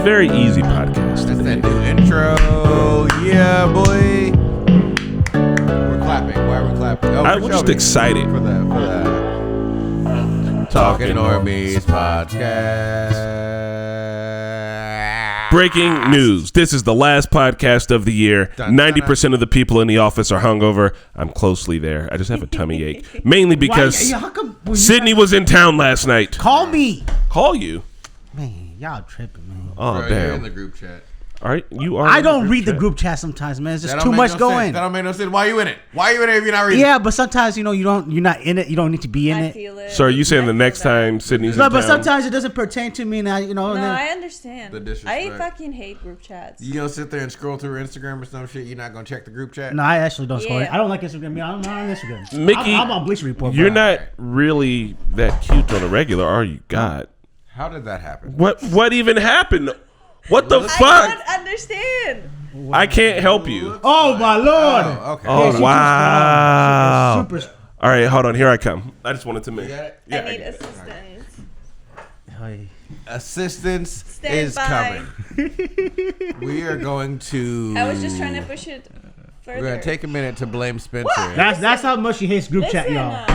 very easy podcast. That's that new intro. Yeah, boy. We're clapping. Why are we clapping? Oh, I'm just excited. For the Talking Normies podcast. Breaking news. This is the last podcast of the year. 90% of the people in the office are hungover. I'm closely there. I just have a tummy ache. Mainly because Sydney was in town last night. Call me. Call you? Man, y'all tripping, man. Oh, Bro, damn. you're in the group chat. All right, you are. I don't read the group chat sometimes, man. It's just too much going. That don't make no sense. Why are you in it? Why are you in it if you're not reading? Yeah, but sometimes you're not in it. You don't need to be in I it. feel it. So are you saying the next time Sydney's in No, town? but sometimes it doesn't pertain to me. Now No, I understand. The disrespect. I fucking hate group chats. You don't sit there and scroll through Instagram or some shit. You're not gonna check the group chat. No, I actually don't scroll. Yeah. I don't like Instagram. I'm not on Instagram. Mickey, I'm on Bleacher Report. You're bro. not really that cute on a regular, are you? God. How did that happen? What even happened? What the I fuck? don't understand. I can't help you. Oh my lord! Oh, okay. Oh, she's wow. too strong. All right, hold on. Here I come. I just wanted to make. You got it? Yeah, I need get it. assistance. Assistance Stand is by. coming. We are going to. I was just trying to push it further. We're gonna take a minute to blame Spencer. What? That's how much she hates group chat, Listen, y'all.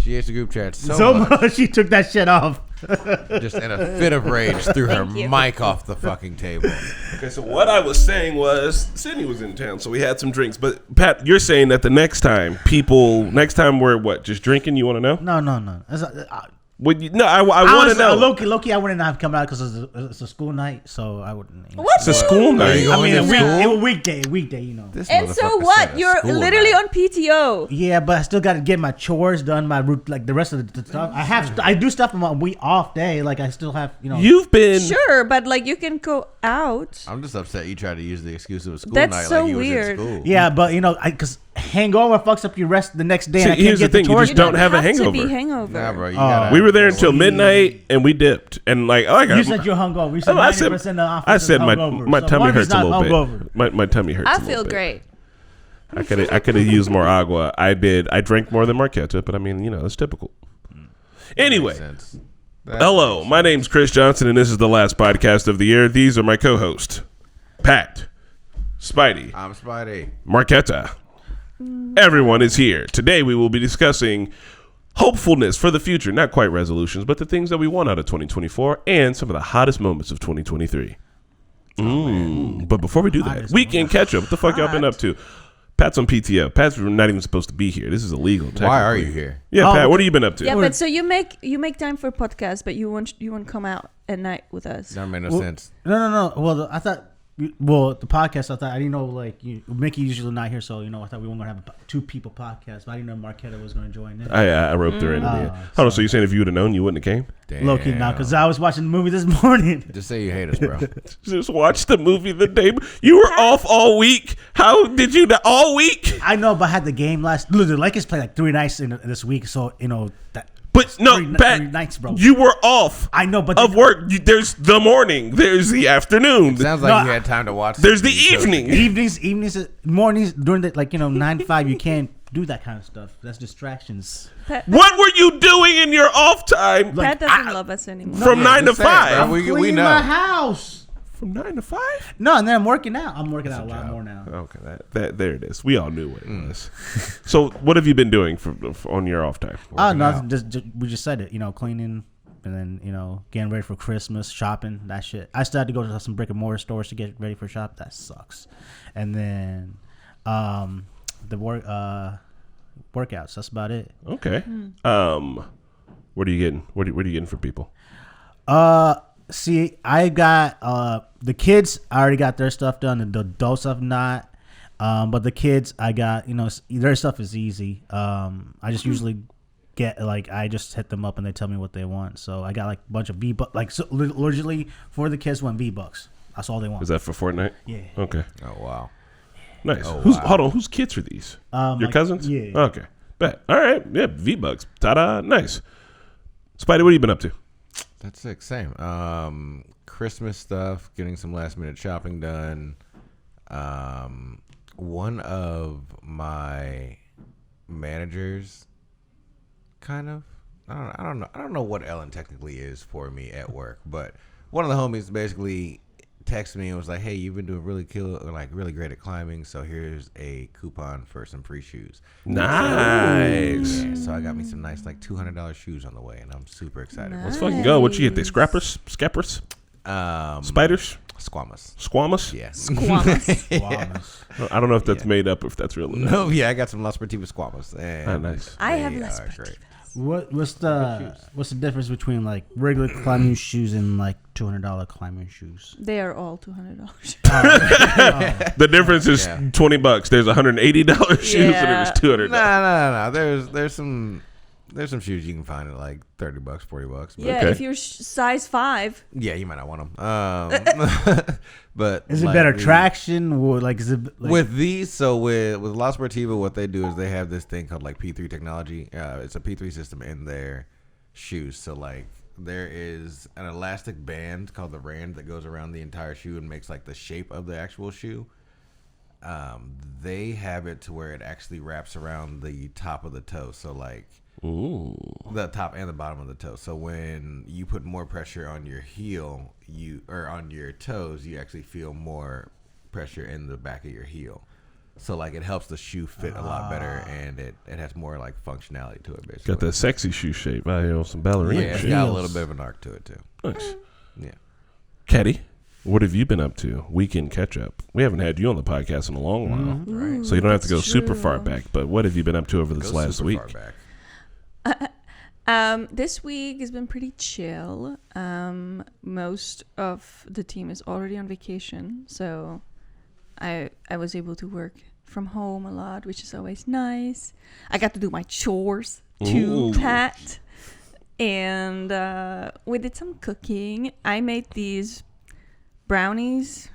She hates the group chat So much she took that shit off. Just in a fit of rage, threw her Thank you. mic off the fucking table. Okay, so what I was saying was Sydney was in town, so we had some drinks. But Pat, you're saying that the next time we're what? Just drinking? You want to know? No. I want to know. Loki, I wouldn't have come out because it's a school night, so I wouldn't. What? It's a school night. I mean, School? a weekday, you know. This And so motherfucker what? said a You're school literally night. on PTO. Yeah, but I still got to get my chores done, my root, like the rest of the stuff. I do stuff on my week off day. Like I still have, you know. You've been Sure, but like you can go out. I'm just upset you tried to use the excuse of a school That's night so like you weird. was in school. Yeah, but you know, because hangover fucks up your rest the next day. See, and I can't here's the get the thing, you chores just don't done. have a to hangover. be hangover. Nah, bro, you gotta. We were there until midnight, and we dipped. And like, You said you're hungover. You said 90% of the office I is said my hungover. tummy Marty's hurts a not little hungover. bit. My tummy hurts. I a little feel bit. great. I could have used more agua. I did. I drank more than Marquetta, but I mean, you know, it's typical. Anyway, hello. My name's Chris Johnson, and this is the last podcast of the year. These are my co-hosts, Pat, Spidey, I'm Spidey. Marquetta. Everyone is here. Today we will be discussing hopefulness for the future. Not quite resolutions, but the things that we want out of 2024 and some of the hottest moments of 2023. But before we do that, weekend catch up. What the fuck y'all been up to? Pat's on PTO. Pat's not even supposed to be here. This is illegal. Why are you here? Yeah, Oh, Pat, what have you been up to? Yeah, but so you make time for podcasts, but you won't come out at night with us. That made no Well, sense. No. Well, I thought. Well, the podcast. I thought I didn't know. Like Mickey usually not here, so I thought we weren't gonna have a two people podcast. But I didn't know Marquetta was gonna join in. I roped her into it. Hold on, so you're saying if you would have known, you wouldn't have came? Damn. Low key now, because I was watching the movie this morning. Just say you hate us, bro. Just watch the movie the day. You were off all week. How did you all week? I know, but I had the game last. Look, the Lakers played like 3 nights in this week, so that. But no, Pat, 3 nights, bro. you were off. I know, but of work. There's the morning. There's the afternoon. Sounds like you had time to watch. There's the TV shows. evening. evenings, mornings during the 9 to 5. You can't do that kind of stuff. That's distractions. What were you doing in your off time? Pat doesn't love us anymore. From 9 to just say it, 5. bro. We Cleaning know. my house. From 9 to 5? No, and then I'm working out. I'm working out a lot more now. Okay, that there it is. We all knew what it was. So, what have you been doing for on your off time? Oh no, we just said it. Cleaning, and then getting ready for Christmas, shopping, that shit. I still had to go to some brick and mortar stores to get ready for shop. That sucks. And then the workouts. That's about it. Okay. What are you getting? What are you getting for people? See, I got the kids. I already got their stuff done, and the adults have not. But the kids, I got their stuff is easy. I just usually get I just hit them up and they tell me what they want. So I got a bunch of V-Bucks. So literally for the kids went V-Bucks. That's all they want. Is that for Fortnite? Yeah. Okay. Oh wow. Nice. Oh, Who's wow. hold on? Whose kids are these? Your cousins? Yeah. Okay. Bet. All right. Yeah. V-Bucks. Ta-da. Nice. Spidey, what have you been up to? That's sick. Same. Christmas stuff. Getting some last minute shopping done. One of my managers, kind of. I don't know what Ellen technically is for me at work, but one of the homies basically texted me and was like, "Hey, you've been doing really great at climbing. So here's a coupon for some free shoes." Nice. Yeah, so I got me some nice like $200 shoes on the way, and I'm super excited. Let's fucking go. What you get? They scrappers, scappers, spiders, Squamous. Yeah. Squamous. I don't know if that's made up or if that's real. No, yeah, I got some Las Sportivas Squamous. Nice. I have Las Sportivas. What's the difference between like regular climbing shoes and like $200 climbing shoes? They are all $200. The difference is $20. There's $180 shoes and there's $200. No. There's some shoes you can find at like $30, $40. But Yeah, if you're size 5. yeah, you might not want them. But Is it like better traction? Or like is it like, with these? So with La Sportiva, what they do is they have this thing called like P3 technology. It's a P3 system in their shoes. So like there is an elastic band called the Rand that goes around the entire shoe and makes like the shape of the actual shoe. They have it to where it actually wraps around the top of the toe. So like. Ooh. The top and the bottom of the toe. So when you put more pressure on your heel, or on your toes, you actually feel more pressure in the back of your heel. So like it helps the shoe fit a lot better, and it has more like functionality to it. Basically, Got that sexy shoe shape. I know some ballerina yeah, it's shape. got a little bit of an arc to it too. Nice. Yeah. Caddy, what have you been up to? Weekend catch up. We haven't had you on the podcast in a long while, Right. so you don't have to go super true. far back. But what have you been up to over this Go last super week? far back. This week has been pretty chill. Most of the team is already on vacation, so I was able to work from home a lot, which is always nice. I got to do my chores too, Ooh. Pat. And we did some cooking. I made these brownies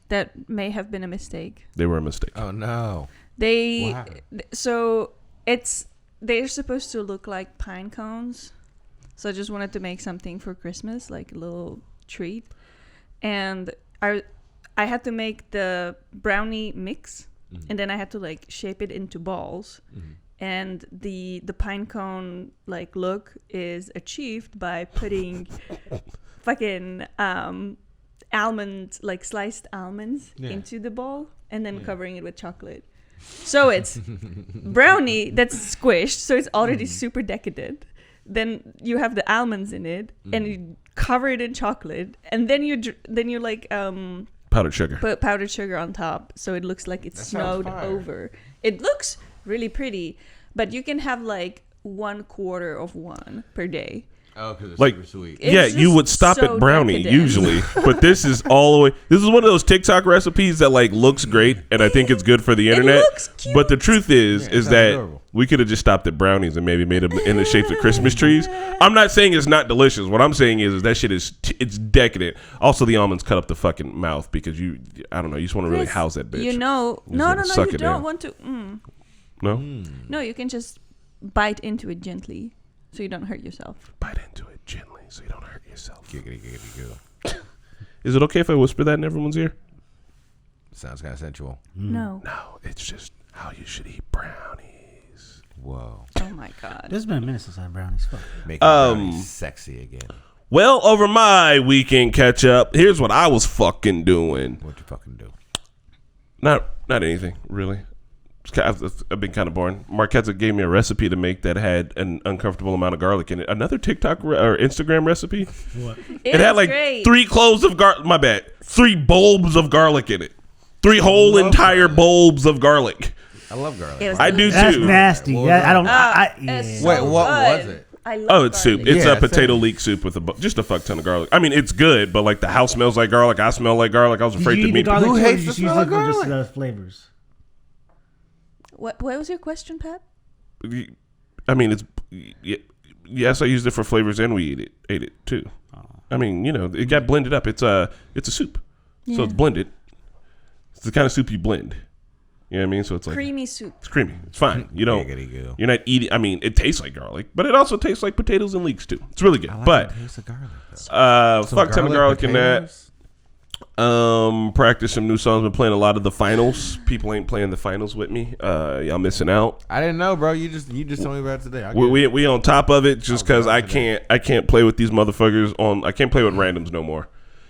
that may have been a mistake. They were a mistake. Oh no. So they're supposed to look like pine cones. So I just wanted to make something for Christmas, like a little treat. And I had to make the brownie mix, and then I had to like shape it into balls. And the pine cone like look is achieved by putting fucking almond, like sliced almonds into the ball and then covering it with chocolate. So it's brownie that's squished, so it's already super decadent. Then you have the almonds in it, and you cover it in chocolate, and then you like Powdered sugar. put powdered sugar on top, so it looks like it's snowed over. It looks really pretty, but you can have like 1/4 of one per day. Oh, because it's Like- super sweet. It's Yeah, you just would stop so at brownie decadent. usually, but this is all the way. This is one of those TikTok recipes that like looks great, and I think it's good for the internet. looks cute. But the truth is sounds that adorable. we could have just stopped at brownies and maybe made them in the shapes of Christmas trees. I'm not saying it's not delicious. What I'm saying is that shit is it's decadent. Also, the almonds cut up the fucking mouth because I don't know, you just want to really Chris, house that bitch. You know, You just no, gotta suck you it don't in. want to. No, No, you can just bite into it gently, so you don't hurt yourself. bite into it gently so you don't hurt yourself. Giggity, giggity, goo. Is it okay if I whisper that in everyone's ear? Sounds kind of sensual. No. No, it's just how you should eat brownies. Whoa. Oh my god. There's been a minute since I had brownies. Fuck. Making brownies sexy again. Well, over my weekend catch up, here's what I was fucking doing. What'd you fucking do? Not anything really. I've been kind of boring. Marquetta gave me a recipe to make that had an uncomfortable amount of garlic in it. Another TikTok or Instagram recipe. What? It had like great. 3 cloves of garlic. My bad. 3 bulbs of garlic in it. 3 whole entire bulbs of garlic. I love garlic. It was I do That's too. nasty. Lord. I don't. It's so Wait, what good. was it? I love Oh, it's soup. garlic. It's Yeah, a potato same. leek soup with just a fuck ton of garlic. I mean, it's good, but like the house smells like garlic. I smell like garlic. I was afraid to meet people. Who Who hates hates the smell of just garlic? flavors? What was your question, Pat? I mean, it's yes, I used it for flavors, and we ate it too. I mean, you know, it got blended up. It's a soup, so it's blended. It's the kind of soup you blend. You know what I mean? So it's like Creamy soup. it's creamy. It's fine. You don't. Giggity goo. You're not eating. I mean, it tastes like garlic, but it also tastes like potatoes and leeks too. It's really good. I like But the taste of garlic. Though. Some fuck ton of garlic in that. potatoes. Practice some new songs. Been playing a lot of the finals. People ain't playing the finals with me. Y'all missing out. I didn't know, bro. You just told me about it today. We on top of it just because I can't play with these motherfuckers on. I can't play with randoms no more.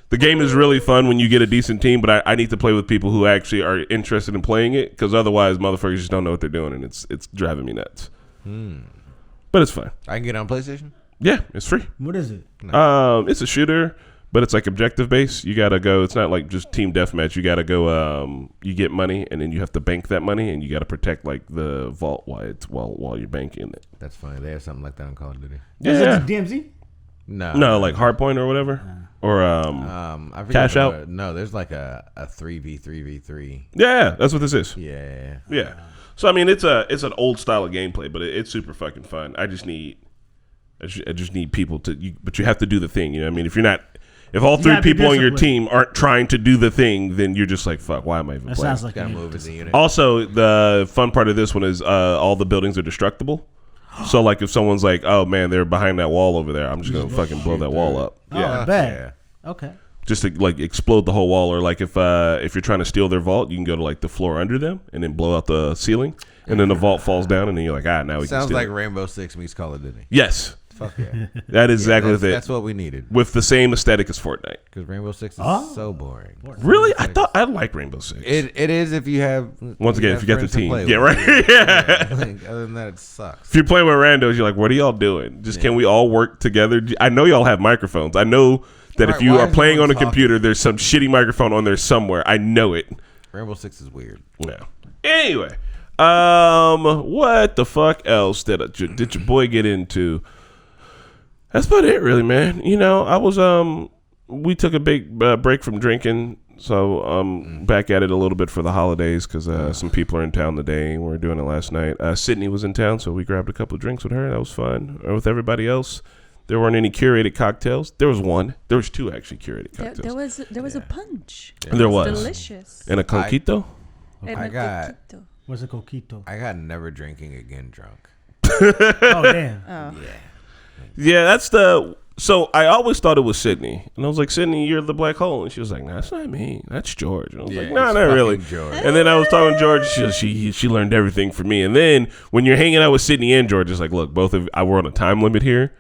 The game is really fun when you get a decent team, but I need to play with people who actually are interested in playing it, because otherwise motherfuckers just don't know what they're doing, and it's driving me nuts. But it's fun. I can get it on PlayStation? Yeah, it's free. What is it? It's a shooter, but it's like objective based. You gotta go. It's not like just team deathmatch. You gotta go. You get money, and then you have to bank that money, and you gotta protect like the vault while you're banking it. That's funny. They have something like that on Call of Duty. Is it the DMZ? No, like Hardpoint or whatever. Or I forget Cash Out. No, there's like a 3v3v3. Yeah, that's what this is. Yeah. So I mean, it's an old style of gameplay, but it's super fucking fun. I just need people to. But you have to do the thing. You know what I mean? If all three people on your team aren't trying to do the thing, then you're just like, fuck, why am I even playing? Sounds like Gotta you move as a unit. Also, the fun part of this one is all the buildings are destructible. So like if someone's like, oh man, they're behind that wall over there, I'm just gonna fucking blow that wall up. Oh, bad. Okay. Just to like explode the whole wall, or like if you're trying to steal their vault, you can go to like the floor under them and then blow out the ceiling, and then the vault falls down, and then you're like, now we can steal. Sounds like it. Rainbow Six meets Call of Duty. Yes. Fuck yeah. That is exactly it. That's what we needed. With the same aesthetic as Fortnite. Because Rainbow Six is so boring. Really? I thought I like Rainbow Six. It is if you have. Once again, if you got the team. Yeah, with. right. Yeah. Like, other than that, it sucks. If you're playing with randos, you're like, what are y'all doing? Just can we all work together? I know y'all have microphones. I know that if you are playing on a computer, there's some shitty microphone on there somewhere. I know it. Rainbow Six is weird. Yeah. Anyway, what the fuck else did your boy get into? That's about it, really, man. You know, I was we took a big break from drinking, so back at it a little bit for the holidays because some people are in town today. We were doing it last night. Sydney was in town, so we grabbed a couple of drinks with her. That was fun. With everybody else, there weren't any curated cocktails. There was one. There was two actually curated cocktails. There was a punch. Yeah. There was delicious. And a conquito. What's a coquito? I got never drinking again drunk. Oh damn. Oh. Yeah, that's the. So I always thought it was Sydney, and I was like, Sydney, you're the black hole, and she was like, nah, that's not me, that's George. And I was like, nah, not really. George. And then I was talking to George. She learned everything from me. And then when you're hanging out with Sydney and George, it's like, look, both of we're on a time limit here.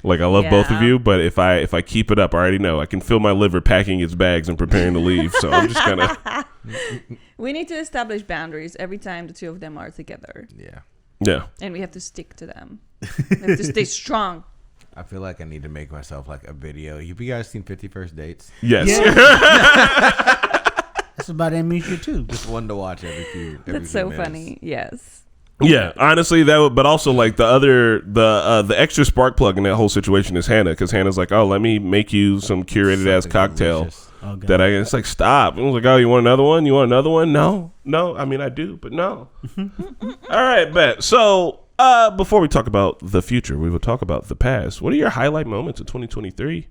Like I love both of you, but if I keep it up, I already know I can feel my liver packing its bags and preparing to leave. So I'm just gonna. We need to establish boundaries every time the two of them are together. Yeah. And we have to stick to them. We have to stay strong. I feel like I need to make myself like a video. Have you guys seen 50 First Dates? Yes. Yeah. That's about amnesia too. Just one to watch every few That's so minutes. funny. Yes. Yeah, honestly, but also like the extra spark plug in that whole situation is Hannah, because Hannah's like, oh, let me make you some curated ass cocktail delicious. that it's like, stop. And I was like, oh, you want another one? You want another one? No, I mean I do, but no. All right, bet. So before we talk about the future, we will talk about the past. What are your highlight moments of 2023?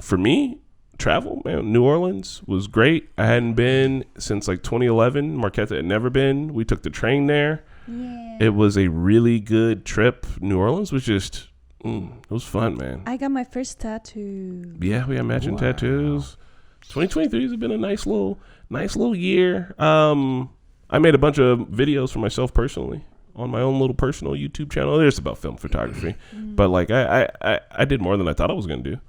For me, travel, man. New Orleans was great. I hadn't been since like 2011. Marquetta had never been. We took the train there. Yeah. It was a really good trip. New Orleans was just, it was fun, man. I got my first tattoo. Yeah, we had matching tattoos. 2023 has been a nice little year. I made a bunch of videos for myself personally on my own little personal YouTube channel. It's about film photography, but like I did more than I thought I was gonna do.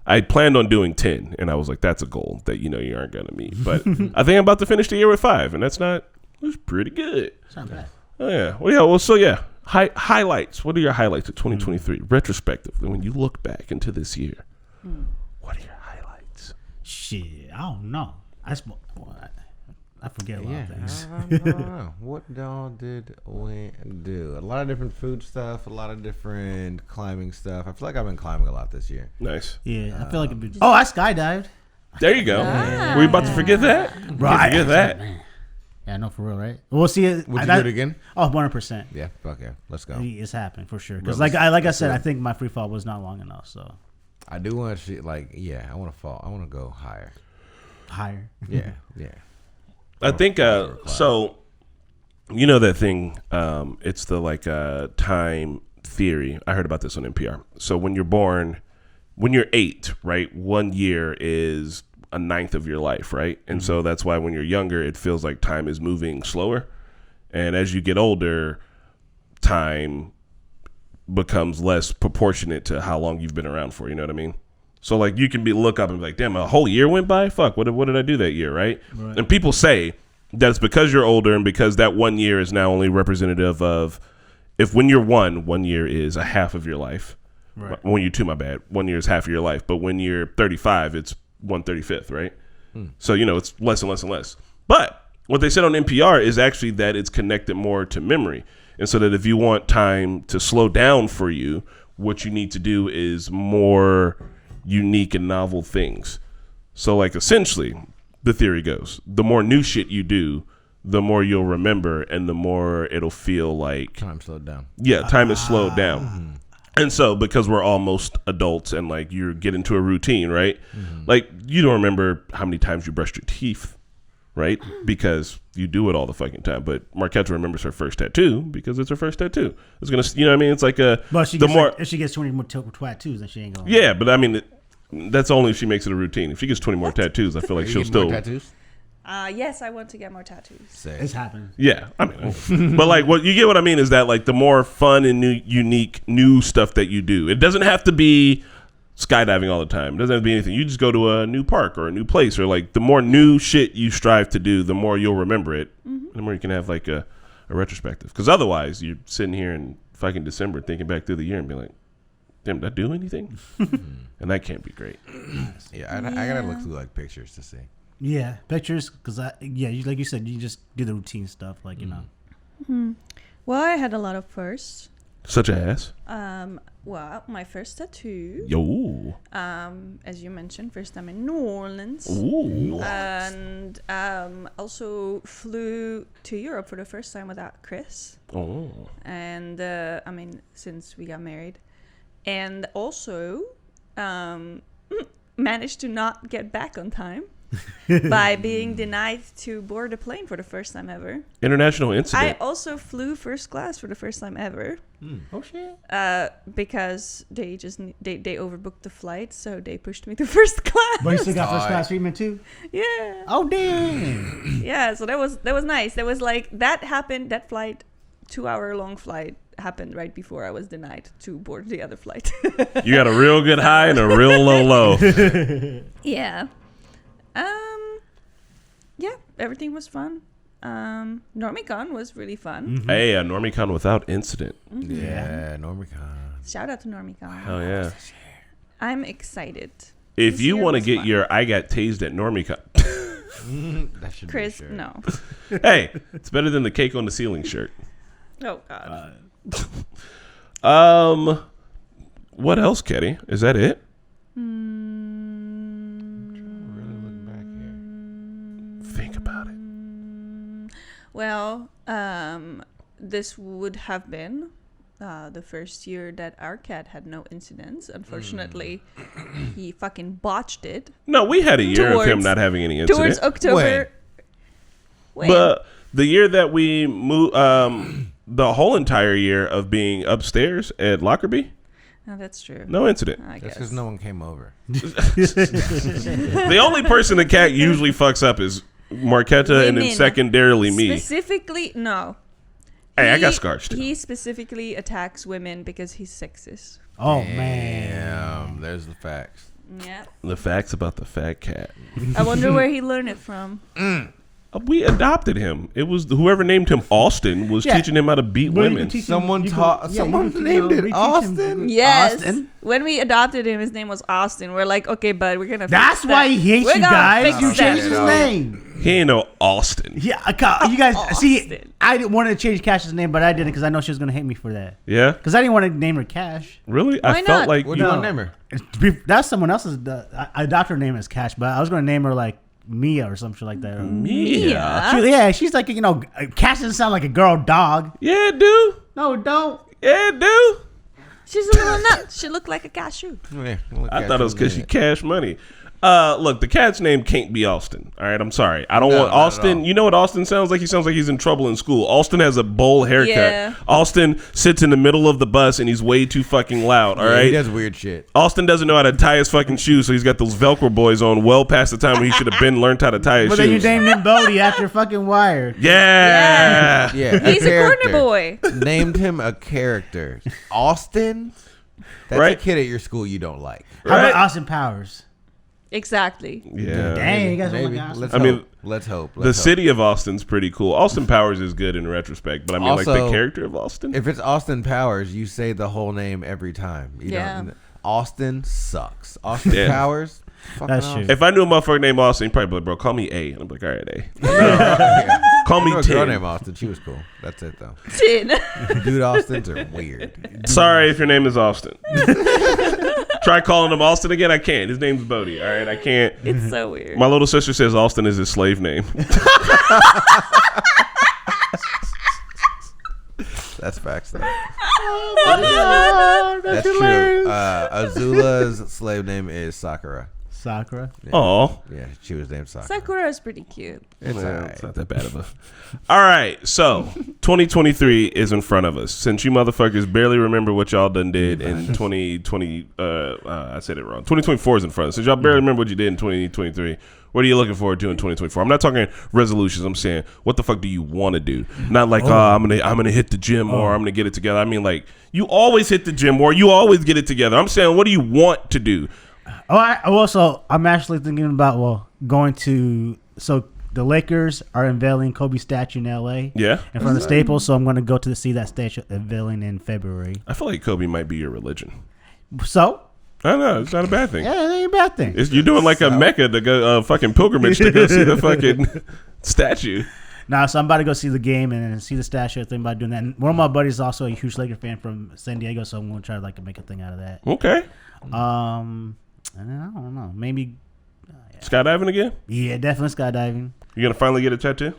I planned on doing 10, and I was like, that's a goal that you aren't gonna meet. But I think I'm about to finish the year with 5, and it's pretty good. It's not bad. Oh yeah. Well, yeah. Well, so yeah. Highlights. What are your highlights of 2023? Retrospectively, when you look back into this year, what are your highlights? Shit, I don't know. I forget a lot of things. I don't know. What all did we do? A lot of different food stuff, a lot of different climbing stuff. I feel like I've been climbing a lot this year. Nice. Yeah, I feel like I skydived. There you go. Were you about to forget that? Right. Forget that. Man. Yeah, no, for real, right? We'll see it. Would you do it again? Oh, 100%. Yeah, okay, let's go. It's happened for sure. Because like I said, I think my free fall was not long enough. So I do want to I want to fall. I want to go higher. Higher. Yeah. I think so. You know that thing? It's the time theory. I heard about this on NPR. So when you're born, when you're 8, right, 1 year is a ninth of your life, right? And so that's why when you're younger, it feels like time is moving slower. And as you get older, time becomes less proportionate to how long you've been around for. You know what I mean? So like you can look up and be like, damn, a whole year went by? Fuck, what did I do that year, right? And people say that's because you're older and because that 1 year is now only representative of, if when you're 1 year is a half of your life. Right. When you're 2, my bad. 1 year is half of your life. But when you're 35, it's 1/35th, right? So, it's less and less and less. But what they said on NPR is actually that it's connected more to memory. And so that if you want time to slow down for you, what you need to do is more unique and novel things. So like essentially, the theory goes, the more new shit you do, the more you'll remember and the more it'll feel like Time slowed down. Yeah, time is slowed down. And so because we're almost adults and like you get into a routine, right? Like you don't remember how many times you brushed your teeth, right? Because you do it all the fucking time. But Marquetta remembers her first tattoo because it's her first tattoo. It's gonna, you know what I mean? It's like a. But if she gets 20 more tattoos, then she ain't gonna. Yeah, but I mean, that's only if she makes it a routine. If she gets 20 more tattoos, I feel like she'll still. More tattoos? Yes, I want to get more tattoos. It's happened. Yeah, I mean, but like what you get what I mean is that like the more fun and new, unique, new stuff that you do, it doesn't have to be skydiving all the time. It doesn't have to be anything. You just go to a new park or a new place, or like the more new shit you strive to do, the more you'll remember it. The more you can have like a retrospective. Because otherwise, you're sitting here in fucking December thinking back through the year and be like, damn, did I do anything? And that can't be great. Yeah, I gotta look through like pictures to see. Yeah, pictures, because like you said, you just do the routine stuff, like, Well, I had a lot of firsts. Such as? Well, my first tattoo. Yo. As you mentioned, first time in New Orleans. Ooh. And also flew to Europe for the first time without Chris. Oh. And I mean, since we got married. And also managed to not get back on time. By being denied to board a plane for the first time ever. International incident. I also flew first class for the first time ever. Oh shit! Because they overbooked the flight, so they pushed me to first class. But you still got first class treatment too? Yeah. Oh damn! Yeah, so that was nice. That was like that happened. That flight, 2-hour long flight, happened right before I was denied to board the other flight. You got a real good high and a real low. Yeah. Yeah, everything was fun. NormieCon was really fun. Hey, a NormieCon without incident. Yeah, NormieCon. Shout out to NormieCon. Hell yeah. I'm excited. If This you year want to was get fun. your I got tased at NormieCon. That should Chris, be sure. no. Hey, it's better than the cake on the ceiling shirt. Oh, God. What else, Ketty? Is that it? Really look back here. Think about it. Well, this would have been the first year that our cat had no incidents. Unfortunately, he fucking botched it. No, we had a year of him Towards- not having any incident. Towards October. When? But the year that we moved, the whole entire year of being upstairs at Lockerbie, Oh, that's true. no incident. I That's guess. because no one came over. The only person the cat usually fucks up is Marquetta and then Women. secondarily me. Specifically, no. Hey, I got scars too. He specifically attacks women because he's sexist. Oh man! Damn, there's the facts. Yeah. The facts about the fat cat. I wonder where he learned it from. We adopted him. It was whoever named him Austin was Yeah. teaching him how to beat Well, you women. can teach him- Someone you can- taught. yeah, you Someone can, named it reteach him. Austin. Yes. Austin? When we adopted him, his name was Austin. We're like, okay, bud, we're gonna. That's fix why that. he hates We're you gonna guys. fix You that. changed his Yeah. name. He ain't no Austin. Yeah, you guys see. Austin. I didn't want to change Cash's name, but I didn't because I know she was gonna hate me for that. Yeah? Because I didn't want to name her Cash. Really? Why I felt not? like What do you you No. want to name her? That's someone else's. I adopted her name as Cash, but I was gonna name her like Mia or some shit like that. Mia. She's like Cash doesn't sound like a girl dog. Yeah, it do. No, it don't. Yeah, it do. She's a little nut. She looked like a cashew. Yeah, I thought it was because she cashed money. Look, the cat's name can't be Austin. All right, I'm sorry. I don't No, want not at Austin. all. You know what Austin sounds like? He sounds like he's in trouble in school. Austin has a bowl haircut. Yeah. Austin sits in the middle of the bus and he's way too fucking loud. All Yeah, right. he does weird shit. Austin doesn't know how to tie his fucking shoes, so he's got those Velcro boys on well past the time when he should have been learned how to tie his But then you shoes. named him Bodie after fucking Wired. Yeah. Yeah, He's a character. corner boy. Named him a character. Austin. That's Right. a kid at your school you don't like. How Right? about Austin Powers? Exactly. Yeah. Dang, you guys don't Maybe. like Austin. Let's I hope. mean, let's hope. The city of Austin's pretty cool. Austin Powers is good in retrospect, but I mean, like the Also, character of Austin. If it's Austin Powers, you say the whole name every time. You Yeah. don't, Austin sucks. Austin Yeah. Powers. Fucking That's Austin. true. If I knew a motherfucker named Austin, he'd probably be like, bro, call me A. And I'm like, all right, A. Call I me knew a girl 10. named Austin. She was cool. That's it though. Chin. Dude, Austins are weird. Sorry if your name is Austin. Try calling him Austin again. I can't. His name's Bodie. All right, I can't. It's so weird. My little sister says Austin is his slave name. That's facts though. Oh, That's true. Azula's slave name is Sakura. Sakura. Aw. Yeah, she was named Sakura. Sakura is pretty cute. It's Well, alright. it's not that bad of a. All right, so 2023 is in front of us. Since you motherfuckers barely remember what y'all done did in 2020, I said it wrong. 2024 is in front of us. Since y'all barely remember what you did in 2023, what are you looking forward to in 2024? I'm not talking resolutions. I'm saying, what the fuck do you want to do? Not like, I'm gonna hit the gym more. I'm gonna get it together. I mean, like, you always hit the gym more. You always get it together. I'm saying, what do you want to do? I'm actually thinking about going to. So the Lakers are unveiling Kobe's statue in L.A. Yeah, in front of the Staples. So I'm going to go to see that statue unveiling in February. I feel like Kobe might be your religion. So I don't know. It's not a bad thing. yeah, it ain't a bad thing. You're doing like a Mecca to go fucking pilgrimage to go see the fucking statue. Now, so I'm about to go see the game and see the statue. I think about doing that. And one of my buddies is also a huge Laker fan from San Diego, so I'm going to try to make a thing out of that. Okay. And I don't know, maybe. Skydiving again? Yeah, definitely skydiving. You gonna finally get a tattoo?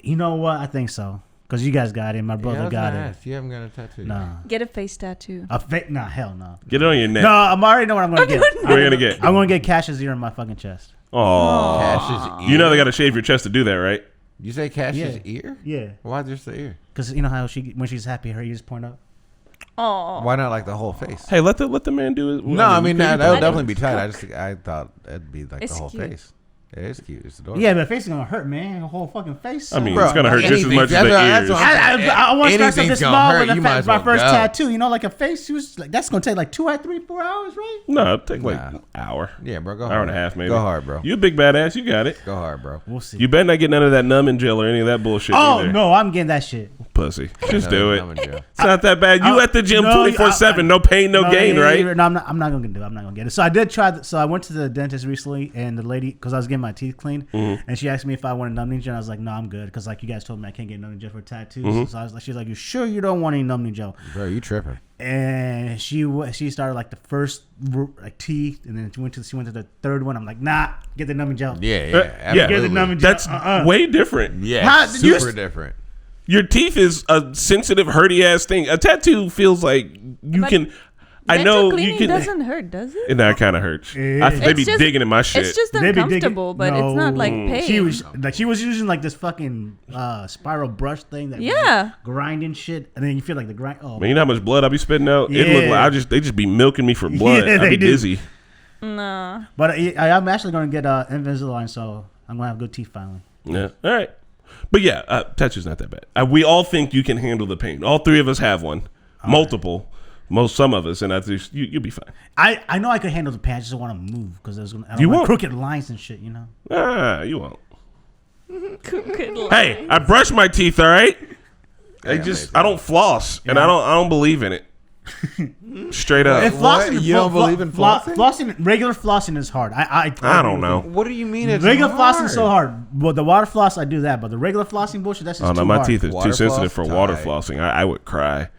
You know what? I think so. Because you guys got it. My brother got it. You haven't got a tattoo. Nah. Get a face tattoo. Nah, hell no. Get it on your neck. No, I'm already know what I'm going to get. What are you gonna get? I'm going to get Cash's ear in my fucking chest. Oh. Cash's ear. You know they gotta shave your chest to do that, right? You say Cash's Yeah. ear? Yeah. Why just the ear? Because you know how when she's happy, her ears point up? Oh. Why not like the whole face? Hey, let the man do it. No, I mean that would I definitely don't be tight. I thought that'd be like It's the whole cute. face. It is cute. It's adorable. Yeah, but the face is going to hurt, man. The whole fucking face. I mean, Bro, it's gonna hurt just as anything- much as the that's ears. what I'm saying. I want to start something Anything's gonna small, hurt, but you might as my well first go. tattoo, like a face, she was like, that's going to take like 2 or 3, 4 hours, right? No, it'll take like Nah. an hour. Yeah, bro. Go Hour hard. and a half, maybe. Go hard, bro. You a big badass. You got it. Go hard, bro. We'll see. You better not get none of that numbing gel or any of that bullshit. Oh, either. no, I'm getting that shit. Pussy. Just No, do it. I'm in jail. It's not that bad. You at the gym 24/7. No pain, no gain, right? No, I'm not going to do it. I'm not going to get it. So I did try. So I went to the dentist recently, and the lady, because I was getting my teeth cleaned, and she asked me if I wanted numbing gel. And I was like, no, I'm good, because like you guys told me I can't get numbing gel for tattoos. So I was like, she's like, you sure you don't want any numbing gel? Bro, you tripping. And she started like the first teeth, and then she went to the third one. I'm like, nah, get the numbing gel. Yeah, Yeah. absolutely. Get the numbing gel. That's way different. Yeah, How- you- super different. Your teeth is a sensitive, hurty ass thing. A tattoo feels like you But can. I Dental know you cleaning can. doesn't hurt, does it? And that kind of hurts. Yeah. They be It's just- digging in my shit. It's just They be digging- uncomfortable, but it's not like No. pain. She was using like this fucking spiral brush thing that was Yeah. just grinding shit, and then you feel like the grind. Oh, Man, you know how much blood I be spitting out? It look Yeah. like they just be milking me for blood. Yeah, I be they do. dizzy. Nah. but I'm actually gonna get Invisalign, so I'm gonna have good teeth finally. Yeah. All right. But yeah, tattoo's not that bad. We all think you can handle the pain. All three of us have one. Multiple. Some of us, and I think you'll be fine. I know I could handle the pain. I just want to move because there's gonna You won't. crooked lines and shit. You know. You won't. Good luck. Hey, I brush my teeth. All right. Yeah, I don't floss, and I don't believe in it. Straight up. If What? flossing, You don't believe in flossing? Flossing, regular flossing is hard. I don't know. What do you mean it's Regular hard? flossing is so hard. Well, the water floss I do that, but the regular flossing bullshit that's just Oh no, too my hard. teeth is Water too sensitive for floss? water Tight. flossing. I would cry.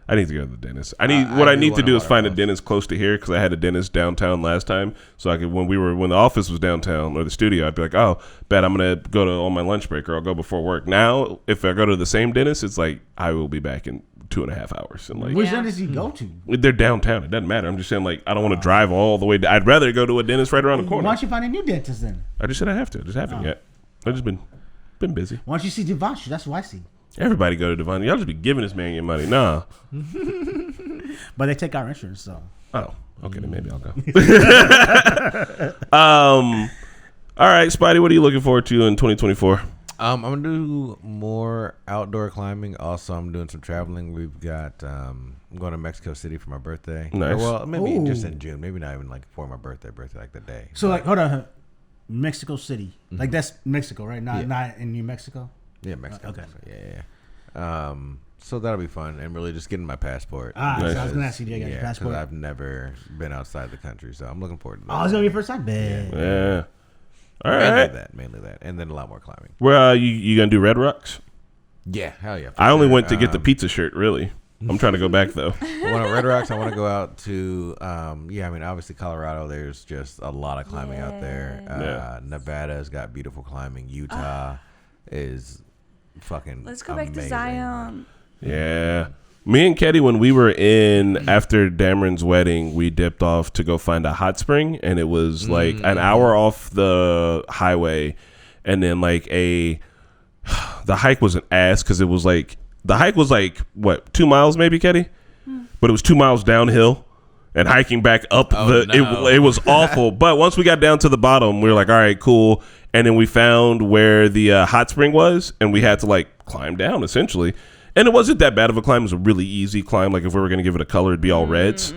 I need to go to the dentist. I I need do to do is wanna find a water dentist close to here because I had a dentist downtown last time. So I could when the office was downtown or the studio, I'd be like, oh, bet I'm gonna go to on my lunch break or I'll go before work. Now, if I go to the same dentist, it's like I will be back in 2.5 hours. And like, Which dentist you go to? they're downtown. It doesn't matter. I'm just saying, like, I don't want to drive all the way. I'd rather go to a dentist right around the corner. Why don't you find a new dentist then? I just said I have to. I just haven't yet. I've just been busy. Why don't you see Devanshi? That's what I see. Everybody go to Devon. Y'all just be giving this man your money. Nah. But they take our insurance, so. Oh, okay. Then maybe I'll go. All right, Spidey, what are you looking forward to in 2024? I'm gonna do more outdoor climbing. Also, I'm doing some traveling. We've got I'm going to Mexico City for my birthday. Nice. Well, maybe Ooh. just in June. Maybe not even like for my birthday like the day. So, like, hold on. Mexico City. Mm-hmm. Like, that's Mexico, right? Not in New Mexico? Yeah, Mexico. Okay. Yeah. So that'll be fun and really just getting my passport. So Nice. I was going to ask you, do you get your passport? Because I've never been outside the country, so I'm looking forward to that. Oh, it's going to be your first time? Man. Yeah. All right. Mainly that, and then a lot more climbing. Where you gonna do Red Rocks? Yeah, hell yeah. I only went to get the pizza shirt. Really, I'm trying to go back though. I want Red Rocks. I want to go out to I mean, obviously Colorado. There's just a lot of climbing out there. Nevada's got beautiful climbing. Utah is fucking. Let's go back to amazing. Zion. Yeah. Me and Ketty, when we were in after Dameron's wedding, we dipped off to go find a hot spring, and it was like an hour off the highway, and then like the hike was an ass because it was like the hike was like what 2 miles maybe, Ketty, but it was 2 miles downhill and hiking back up it was awful. But once we got down to the bottom, we were like, all right, cool, and then we found where the hot spring was, and we had to like climb down essentially. And it wasn't that bad of a climb. It was a really easy climb. Like, if we were going to give it a color, it'd be all reds.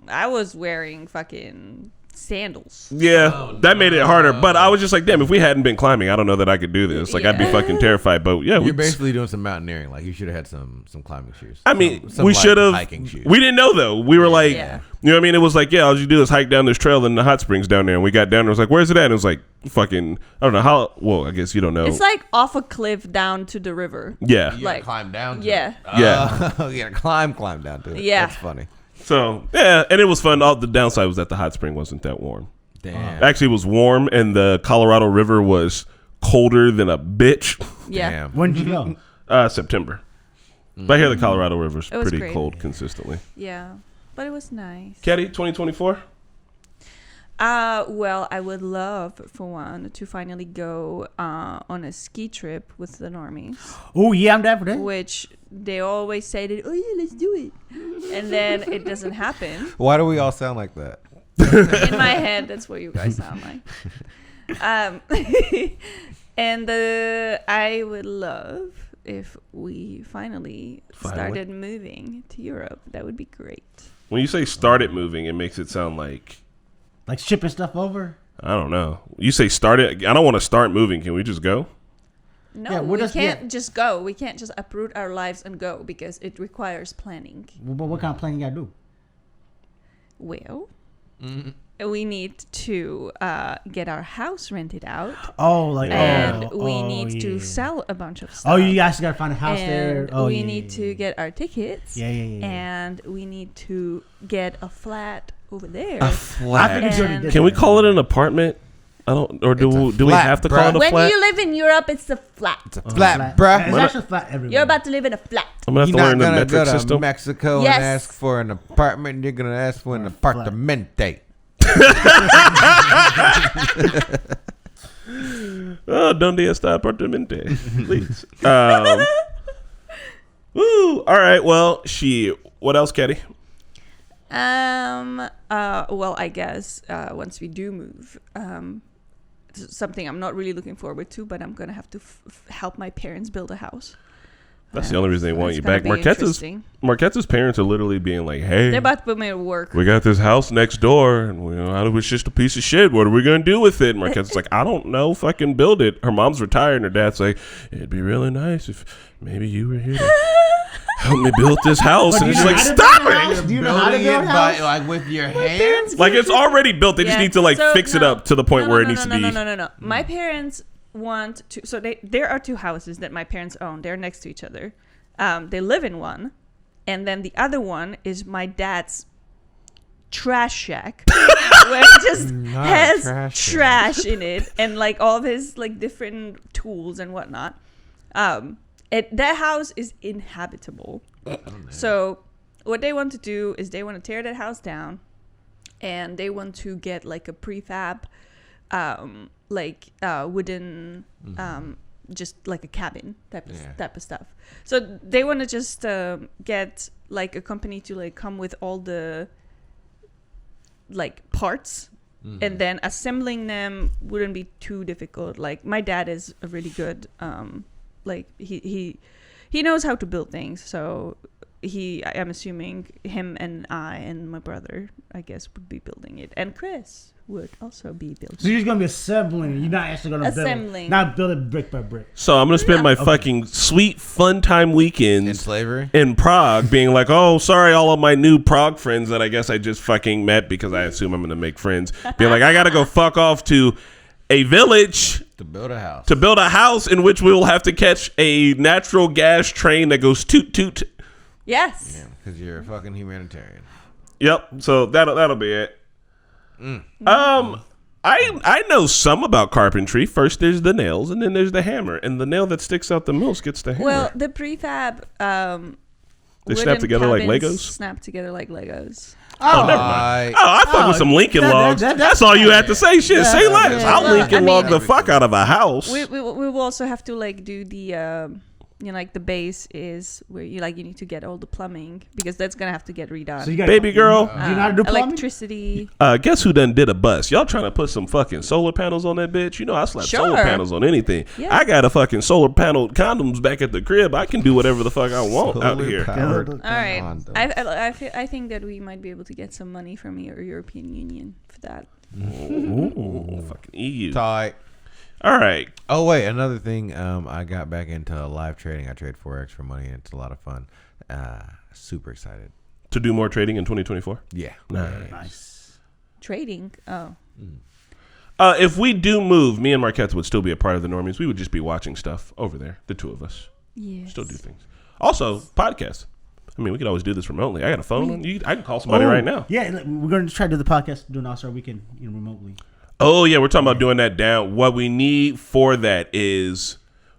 I was wearing fucking sandals. Yeah, that made it harder. But I was just like, damn, if we hadn't been climbing, I don't know that I could do this. Like, I'd be fucking terrified. But, yeah. You're basically doing some mountaineering. Like, you should have had some climbing shoes. I mean, some we should have. hiking shoes. We didn't know, though. We were like, Yeah. you know what I mean? It was like, yeah, all you do is hike down this trail, and the hot springs down there. And we got down there. It was like, where's it at? And it was like, fucking, I don't know how. Well, I guess you don't know. It's like off a cliff down to the river. Yeah. You like- gotta climb down to Yeah. it. Yeah. You gotta climb down to it. Yeah. That's funny. So, yeah. And it was fun. All the downside was that the hot spring wasn't that warm. Damn. Actually, it was warm, and the Colorado River was colder than a bitch. Yeah. Damn. When did you go? September. But I hear the Colorado River's It was pretty great. cold consistently. Yeah. But it was nice. Ketty, 2024? Well, I would love for one to finally go on a ski trip with the Normies, Oh, yeah, I'm down for that. which they always say that, oh yeah, let's do it, and then it doesn't happen. Why do we all sound like that? In my head, that's what you guys sound like. And I would love if we finally started moving to Europe. That would be great. When you say started moving, it makes it sound like, Like shipping stuff over? I don't know. You say started. I don't want to start moving. Can we just go? No, Yeah, we just- can't just go. We can't just uproot our lives and go because it requires planning. But what kind of planning you gotta do? Well, we need to get our house rented out, Oh, like, and oh, we oh, need to yeah. sell a bunch of stuff. Oh, you guys gotta find a house there. and Oh, we yeah, need yeah, to yeah. get our tickets. Yeah. And we need to get a flat over there. I think you already did Can we that. call it an apartment? I don't. Or do It's a we flat, have to bruh. call it a When flat? you live in Europe, it's a flat. It's a Oh, flat, bruh. It's actually flat everywhere. You're about to live in a flat. I'm gonna have You're to learn not the gonna go metric to system. Mexico Yes. and ask for an apartment. You're gonna ask for an apartamente. ¿Dónde está apartamente? Please. Woo. All right. Well, what else, Ketty? Well, I guess once we do move, something I'm not really looking forward to, but I'm gonna have to help my parents build a house. That's the only reason they want That's you gonna back. be interesting. Marquette's parents are literally being like, "Hey, They're about to put me to work. we got this house next door, and it's just a piece of shit. What are we gonna do with it?" And Marquette's like, "I don't know. Fucking build it." Her mom's retired, and her dad's like, "It'd be really nice if maybe you were here to help me build this house." But And do she's you know like, how to "Stop build a it!" house? Do you know how to Building build it a house? like with your hands? Like it's already built. They just need to like So, fix it no. up to the point No, where no, it needs no, to be. No. My parents want to. So there are two houses that my parents own. They're next to each other. They live in one, and then the other one is my dad's trash shack, where it just Not has trash trash in it, and like all of his like different tools and whatnot. And That house is inhabitable. So what they want to do is they want to tear that house down, and they want to get like a prefab, wooden, just like a cabin type of stuff. So they want to just get like a company to like come with all the like parts, and then assembling them wouldn't be too difficult. Like my dad is a really good like he knows how to build things, so I'm assuming him and I and my brother, I guess, would be building it, and Chris would also be building. So you're just gonna be assembling. You're not actually gonna assembling, not build it brick by brick. So I'm gonna spend my fucking sweet fun time weekends In slavery? in Prague, being like, oh, sorry, all of my new Prague friends that I guess I just fucking met because I assume I'm gonna make friends. Being like, I gotta go fuck off to a village To build a house. to build a house in which we will have to catch a natural gas train that goes toot toot. Yes. Yeah, because you're a fucking humanitarian. Yep. So that'll be it. I know some about carpentry. First there's the nails, and then there's the hammer, and the nail that sticks out the most gets the hammer. Well, the prefab. They snap wooden together like cabins Legos? Snap together like Legos. Oh, never mind. I fuck with some Lincoln logs. That's all you had to say. Shit, say less. yeah. I'll Well, Lincoln I log mean- the fuck out of a house. We will also have to like do the like the base is where you need to get all the plumbing, because that's gonna have to get redone. So you got Baby girl. Do you know how to do plumbing? Electricity. Guess who done did a bus? Y'all trying to put some fucking solar panels on that bitch? You know I slap solar Sure. panels on anything. Yeah. I got a fucking solar panel condoms back at the crib. I can do whatever the fuck I want out here. Solar-powered All right. condoms. I think that we might be able to get some money from your European Union for that. Ooh, fucking EU. Tight. All right. Oh wait, another thing. I got back into live trading. I trade Forex for money. It's a lot of fun. Super excited. To do more trading in 2024? Yeah. Nice. Trading. Oh. If we do move, me and Marquette would still be a part of the Normies. We would just be watching stuff over there, the two of us. Yes. Still do things. Also, podcasts. I mean, we could always do this remotely. I got a phone. I can call somebody right now. Yeah, like, we're going to try to do the podcast, do an All-Star Weekend remotely. Oh, yeah, we're talking about doing that down. What we need for that is,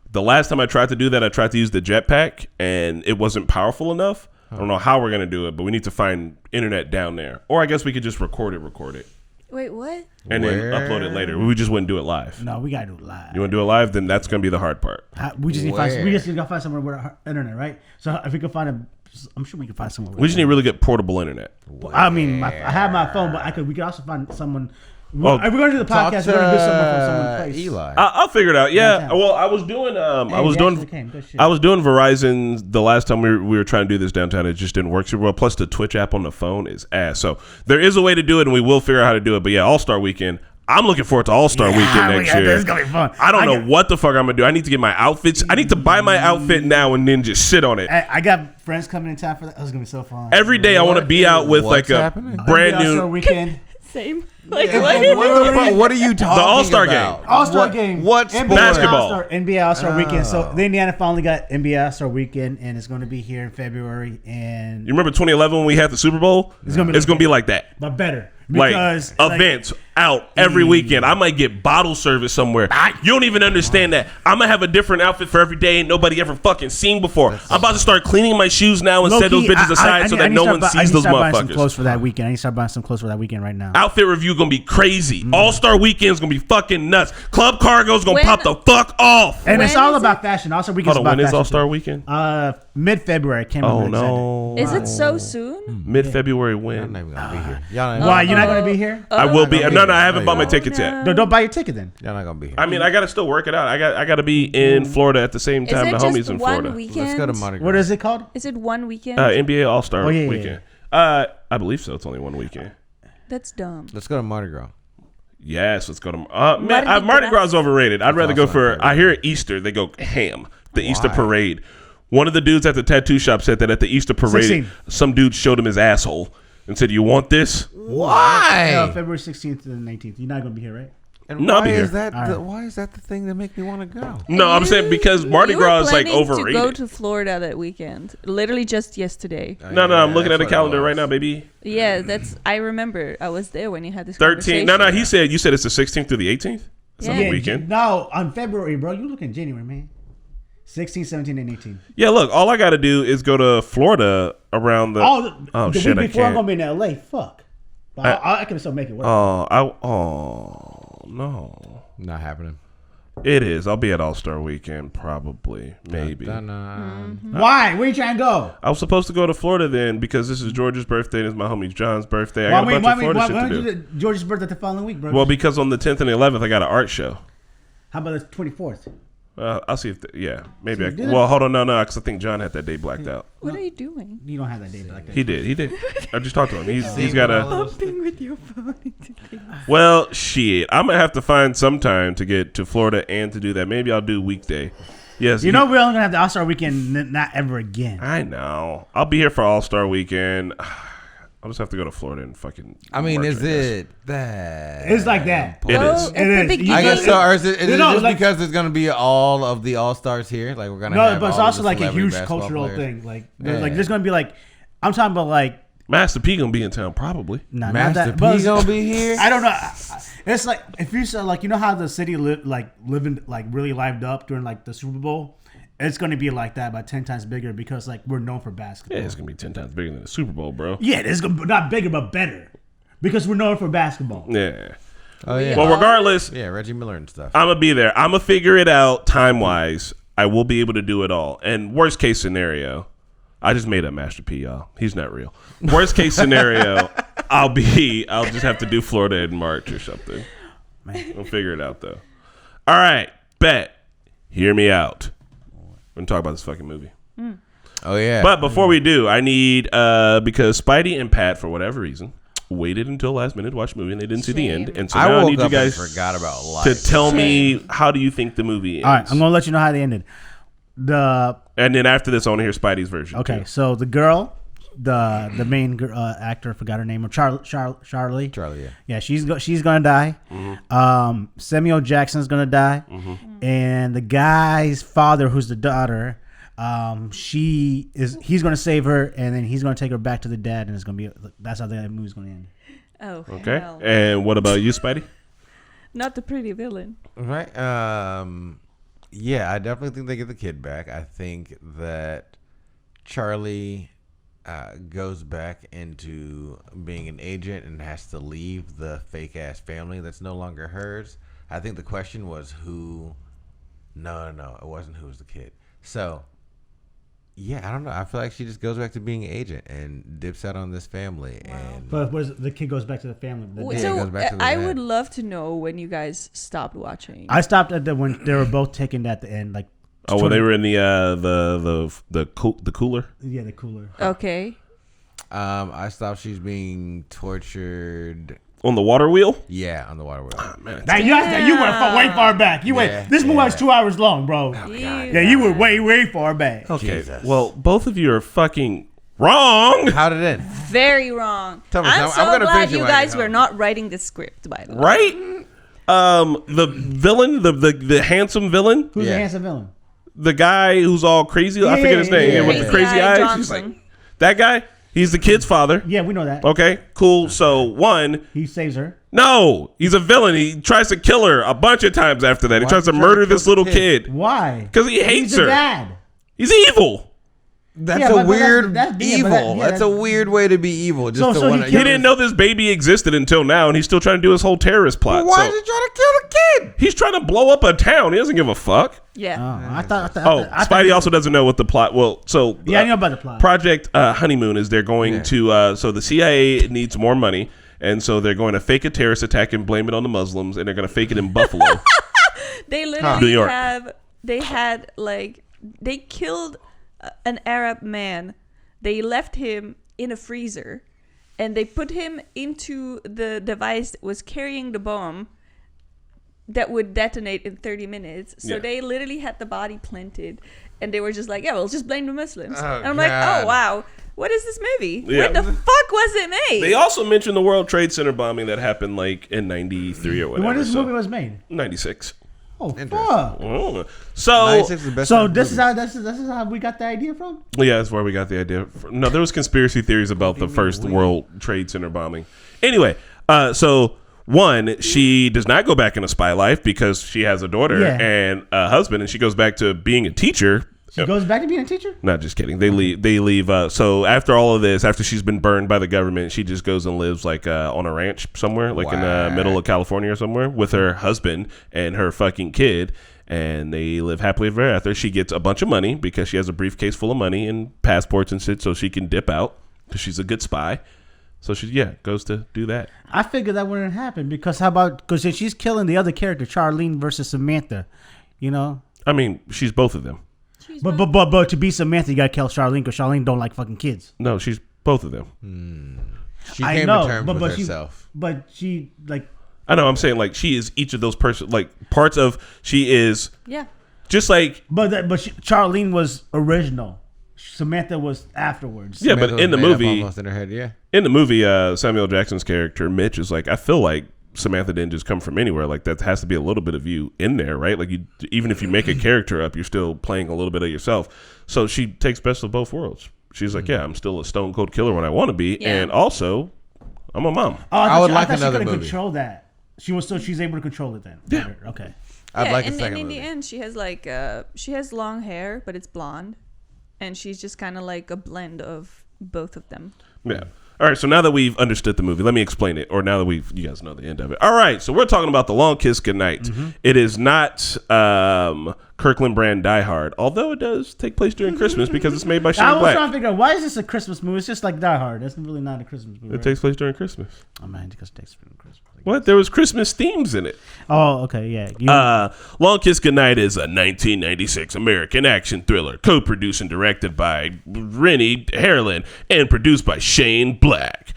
the last time I tried to do that, I tried to use the jetpack, and it wasn't powerful enough. I don't know how we're going to do it, but we need to find internet down there. Or I guess we could just record it. Wait, what? And then upload it later. We just wouldn't do it live. No, we got to do it live. You want to do it live? Then that's going to be the hard part. We just need to find somewhere with our internet, right? So if we can find I'm sure we can find somewhere. We just need really good portable internet. I mean, I have my phone, but we could also find someone. Well, if we're going to do the podcast, we're going to do something from someone's place. Eli. I'll figure it out. Yeah. Downtown. Well, I was doing I was doing Verizon the last time we were trying to do this downtown. It just didn't work super well. Plus the Twitch app on the phone is ass. So there is a way to do it, and we will figure out how to do it. But yeah, All-Star Weekend. I'm looking forward to All-Star Weekend next year. This is going to be fun. I don't know what the fuck I'm going to do. I need to get my outfits. I need to buy my outfit now and then just sit on it. I got friends coming in town for that. That's going to be so fun. Every day I want to be out with What's like a happening? brand All-Star new Weekend. Same. Like What what? the fuck? What are you talking about? The All-Star game. All-Star game. What NBA sport? Basketball. NBA All-Star Weekend. So the Indiana finally got NBA All-Star Weekend, and it's going to be here in February. And You remember 2011 when we had the Super Bowl? It's gonna be like that. but better. Like Because events out every weekend. I might get bottle service somewhere. You don't even understand that. I'm gonna have a different outfit for every day. Nobody ever fucking seen before. I'm about to start cleaning my shoes now and set those bitches aside so that no one sees those Buying some motherfuckers. clothes for that weekend. I need to start buying some clothes for that weekend right now. Outfit review gonna be crazy. All-Star weekend's gonna be fucking nuts. Club Cargo's gonna When- pop the fuck off. And it's When all is about fashion. Also, weekend's Hold on, about when is fashion, All-Star too. weekend? Mid-February. Can't Oh remember no. Is it so soon? Mid-February I'm when? not even gonna be here. Y'all not, Why? You're not going to be here? I will be. No, I haven't Oh, bought my yeah. tickets yet. No, don't buy your ticket then. y'all not gonna be here. I mean, I gotta still work it out. I got to be in Florida at the same Is time it the just homies in one Florida. weekend? Let's go to Mardi Gras. What is it called? Is it one weekend? NBA All-Star Oh, yeah. weekend. I believe so. It's only one weekend. That's dumb. Let's go to Mardi Gras. Yes, let's go to Mardi Mardi Gras Gras. is overrated. I'd rather go also for. overrated. I hear at Easter they go ham. The Easter Why? parade. One of the dudes at the tattoo shop said that at the Easter parade, 16. some dude showed him his asshole and said, "You want this?" Why? February 16th to the 19th. You're not going to be here, right? And No, I'll why be is here. that? All right. Why is that the thing that make me want to go? No, I'm saying because Mardi You were Gras is like planning overrated. to go to Florida that weekend. Literally just yesterday. No, I'm looking at the that's what it calendar right was. now, baby. Yeah, that's. I remember. I was there when you had this 13. conversation. No, you said it's the 16th through the 18th. That's not Yeah. the weekend. No, on February, bro. You look in January, man. 16, 17, and 18. Yeah, look, all I got to do is go to Florida around the. The shit, week before I I'm can't. gonna be in LA. Fuck. But I can still make it work. No. Not happening. It is. I'll be at All-Star Weekend, probably. Maybe. Why? Where you trying to go? I was supposed to go to Florida then because this is George's birthday and it's my homie John's birthday. I got a bunch of Florida shit to do. George's birthday the following week, bro? Well, because on the 10th and 11th, I got an art show. How about the 24th? I'll see if, maybe. So I you can. did Well, it? hold on, no, because I think John had that day blacked out. What are you doing? You don't have that date like that. He did. I just talked to him. He's got a. Bumping with your phone. Well, shit. I'm gonna have to find some time to get to Florida and to do that. Maybe I'll do weekday. Yes. You know we're only gonna have the All-Star Weekend, not ever again. I know. I'll be here for All-Star Weekend. I'll just have to go to Florida and fucking. I mean, march, is it that? It's like that. It Well, is. at It the is. beginning, I guess so. Or is it No, just like- because there's gonna be all of the All Stars here? Like we're gonna. No, have but it's all also of the like a celebrity huge basketball cultural players. thing. Like Yeah. there's gonna be like, I'm talking about like, Master P gonna be in town probably. not Master that, but P gonna be here. I don't know. It's like if you said like, you know how the city living like really lived up during like the Super Bowl. It's gonna be like that, but 10 times bigger because like we're known for basketball. Yeah, it's gonna be 10 times bigger than the Super Bowl, bro. Yeah, it's gonna be not bigger but better because we're known for basketball. Yeah. Oh yeah. Well, regardless, Yeah, Reggie Miller and stuff. I'm gonna be there. I'm gonna figure it out time wise. I will be able to do it all. And worst case scenario, I just made up Master P, y'all. He's not real. Worst case scenario, I'll just have to do Florida in March or something. We'll figure it out though. All right, bet. Hear me out. We're gonna talk about this fucking movie. Oh yeah. But before we do, I need because Spidey and Pat, for whatever reason, waited until last minute to watch the movie and they didn't see the end. And so I now I woke need you up guys and forgot about life. to tell me how do you think the movie ends. All right, I'm gonna let you know how they ended. And then after this, I want to hear Spidey's version. Okay, too. so the girl, the main actor, forgot her name, Charlie. Charlie, yeah. Yeah, she's gonna die. Samuel Jackson's gonna die, and the guy's father, who's the daughter, he's gonna save her, and then he's gonna take her back to the dad, and it's gonna be that's how the movie's gonna end. Oh, Okay. hell. And what about you, Spidey? Not the pretty villain. Right. Yeah, I definitely think they get the kid back. I think that Charlie goes back into being an agent and has to leave the fake ass family that's no longer hers. I think the question was who. No, it wasn't who was the kid. So, yeah, I don't know. I feel like she just goes back to being an agent and dips out on this family. And But the kid goes back to the family. Yeah, it So goes back to the I dad. would love to know when you guys stopped watching. I stopped at when they were both taken at the end, like. Oh, well, they were in the cooler. Yeah, the cooler. Okay. I stopped. She's being tortured. On the water wheel? Yeah, on the water wheel. Man, Now, you went way far back. You went. This movie was 2 hours long, bro. Yeah, you were way far back. okay. Jesus. Well, both of you are fucking wrong. How did it end? Very wrong. Tell me, I'm I'm so gonna glad finish it you when I get guys were home. not writing the script, by the way. Right? The villain, the handsome villain, Who's the Yeah. handsome villain? the guy who's all crazy. I forget his name. yeah, with yeah. the crazy Crazy Eye eyes. He's like, Johnson. that guy? He's the kid's father. Yeah, we know that. Okay, cool. So, one, He saves her. no, he's a villain. He tries to kill her a bunch of times after that. He Why tries to did he try murder to kill this the little kid? kid Why? because he hates He's the her. dad. He's evil. That's Yeah, a but weird that's- yeah, evil. but that- yeah, that's a weird way to be evil. Just So- to so wanna, he He didn't know this baby existed until now, and he's still trying to do his whole terrorist plot. Why So is he trying to kill the kid? he's trying to blow up a town. He doesn't give a fuck. Yeah. Oh, I thought. Oh, Spidey also doesn't know what the plot. Well, so Yeah, I know about the plot. Project Honeymoon is they're going to. So the CIA needs more money, and so they're going to fake a terrorist attack and blame it on the Muslims, and they're going to fake it in Buffalo. They New literally York. they killed an Arab man. They left him in a freezer and they put him into the device that was carrying the bomb that would detonate in 30 minutes. So Yeah. they literally had the body planted and they were just like, yeah, we'll just blame the Muslims. Oh, and I'm like, God. oh, wow. What is this movie? Yeah. When the fuck was it made? They also mentioned the World Trade Center bombing that happened like in '93 or whatever. When this so- movie was made. 96. Oh Interesting. fuck. Oh. So 96 is the best. So time this is movie. how this is how we got the idea from. yeah, that's where we got the idea. No, there was conspiracy theories about the first World Trade Center bombing. Anyway, so one, she does not go back into spy life because she has a daughter Yeah. and a husband, and she goes back to being a teacher. She goes back to being a teacher? Not just kidding. They leave. So after all of this, after she's been burned by the government, she just goes and lives like on a ranch somewhere, like in the middle of California or somewhere, with her husband and her fucking kid, and they live happily ever after. She gets a bunch of money because she has a briefcase full of money and passports and shit, so she can dip out because she's a good spy. So she goes to do that. I figured that wouldn't happen because because she's killing the other character, Charlene versus Samantha, you know. I mean, she's both of them. But to be Samantha, you gotta kill Charlene because Charlene don't like fucking kids. No, she's both of them. She came to terms with herself. But she like. I know. I'm saying like she is each of those parts of she is. Yeah. Just like. Charlene was original. Samantha was afterwards. Yeah, but in the movie, almost in her head, yeah. In the movie, Samuel Jackson's character Mitch is like, I feel like Samantha didn't just come from anywhere. Like that has to be a little bit of you in there, right? Like even if you make a character up, you're still playing a little bit of yourself. So she takes best of both worlds. She's like, yeah, I'm still a stone cold killer when I want to be, and also I'm a mom. Oh, I would like thought another she movie. Control that. She's able to control it then. Yeah. Okay. I'd like a and second in movie. the end, she has like she has long hair, but it's blonde, and she's just kind of like a blend of both of them. Yeah. All right, so now that we've understood the movie, let me explain it. Or now that you guys know the end of it. All right, so we're talking about The Long Kiss Goodnight. Mm-hmm. It is not Kirkland brand Die Hard, although it does take place during Christmas because it's made by Shane I was Black. trying to figure out, why is this a Christmas movie? It's just like Die Hard. That's really not a Christmas movie. It takes place during Christmas. Oh, man, because it takes place during Christmas. What? There was Christmas themes in it. Oh, okay, yeah. Long Kiss Goodnight is a 1996 American action thriller, co-produced and directed by Rennie Harlan and produced by Shane Black.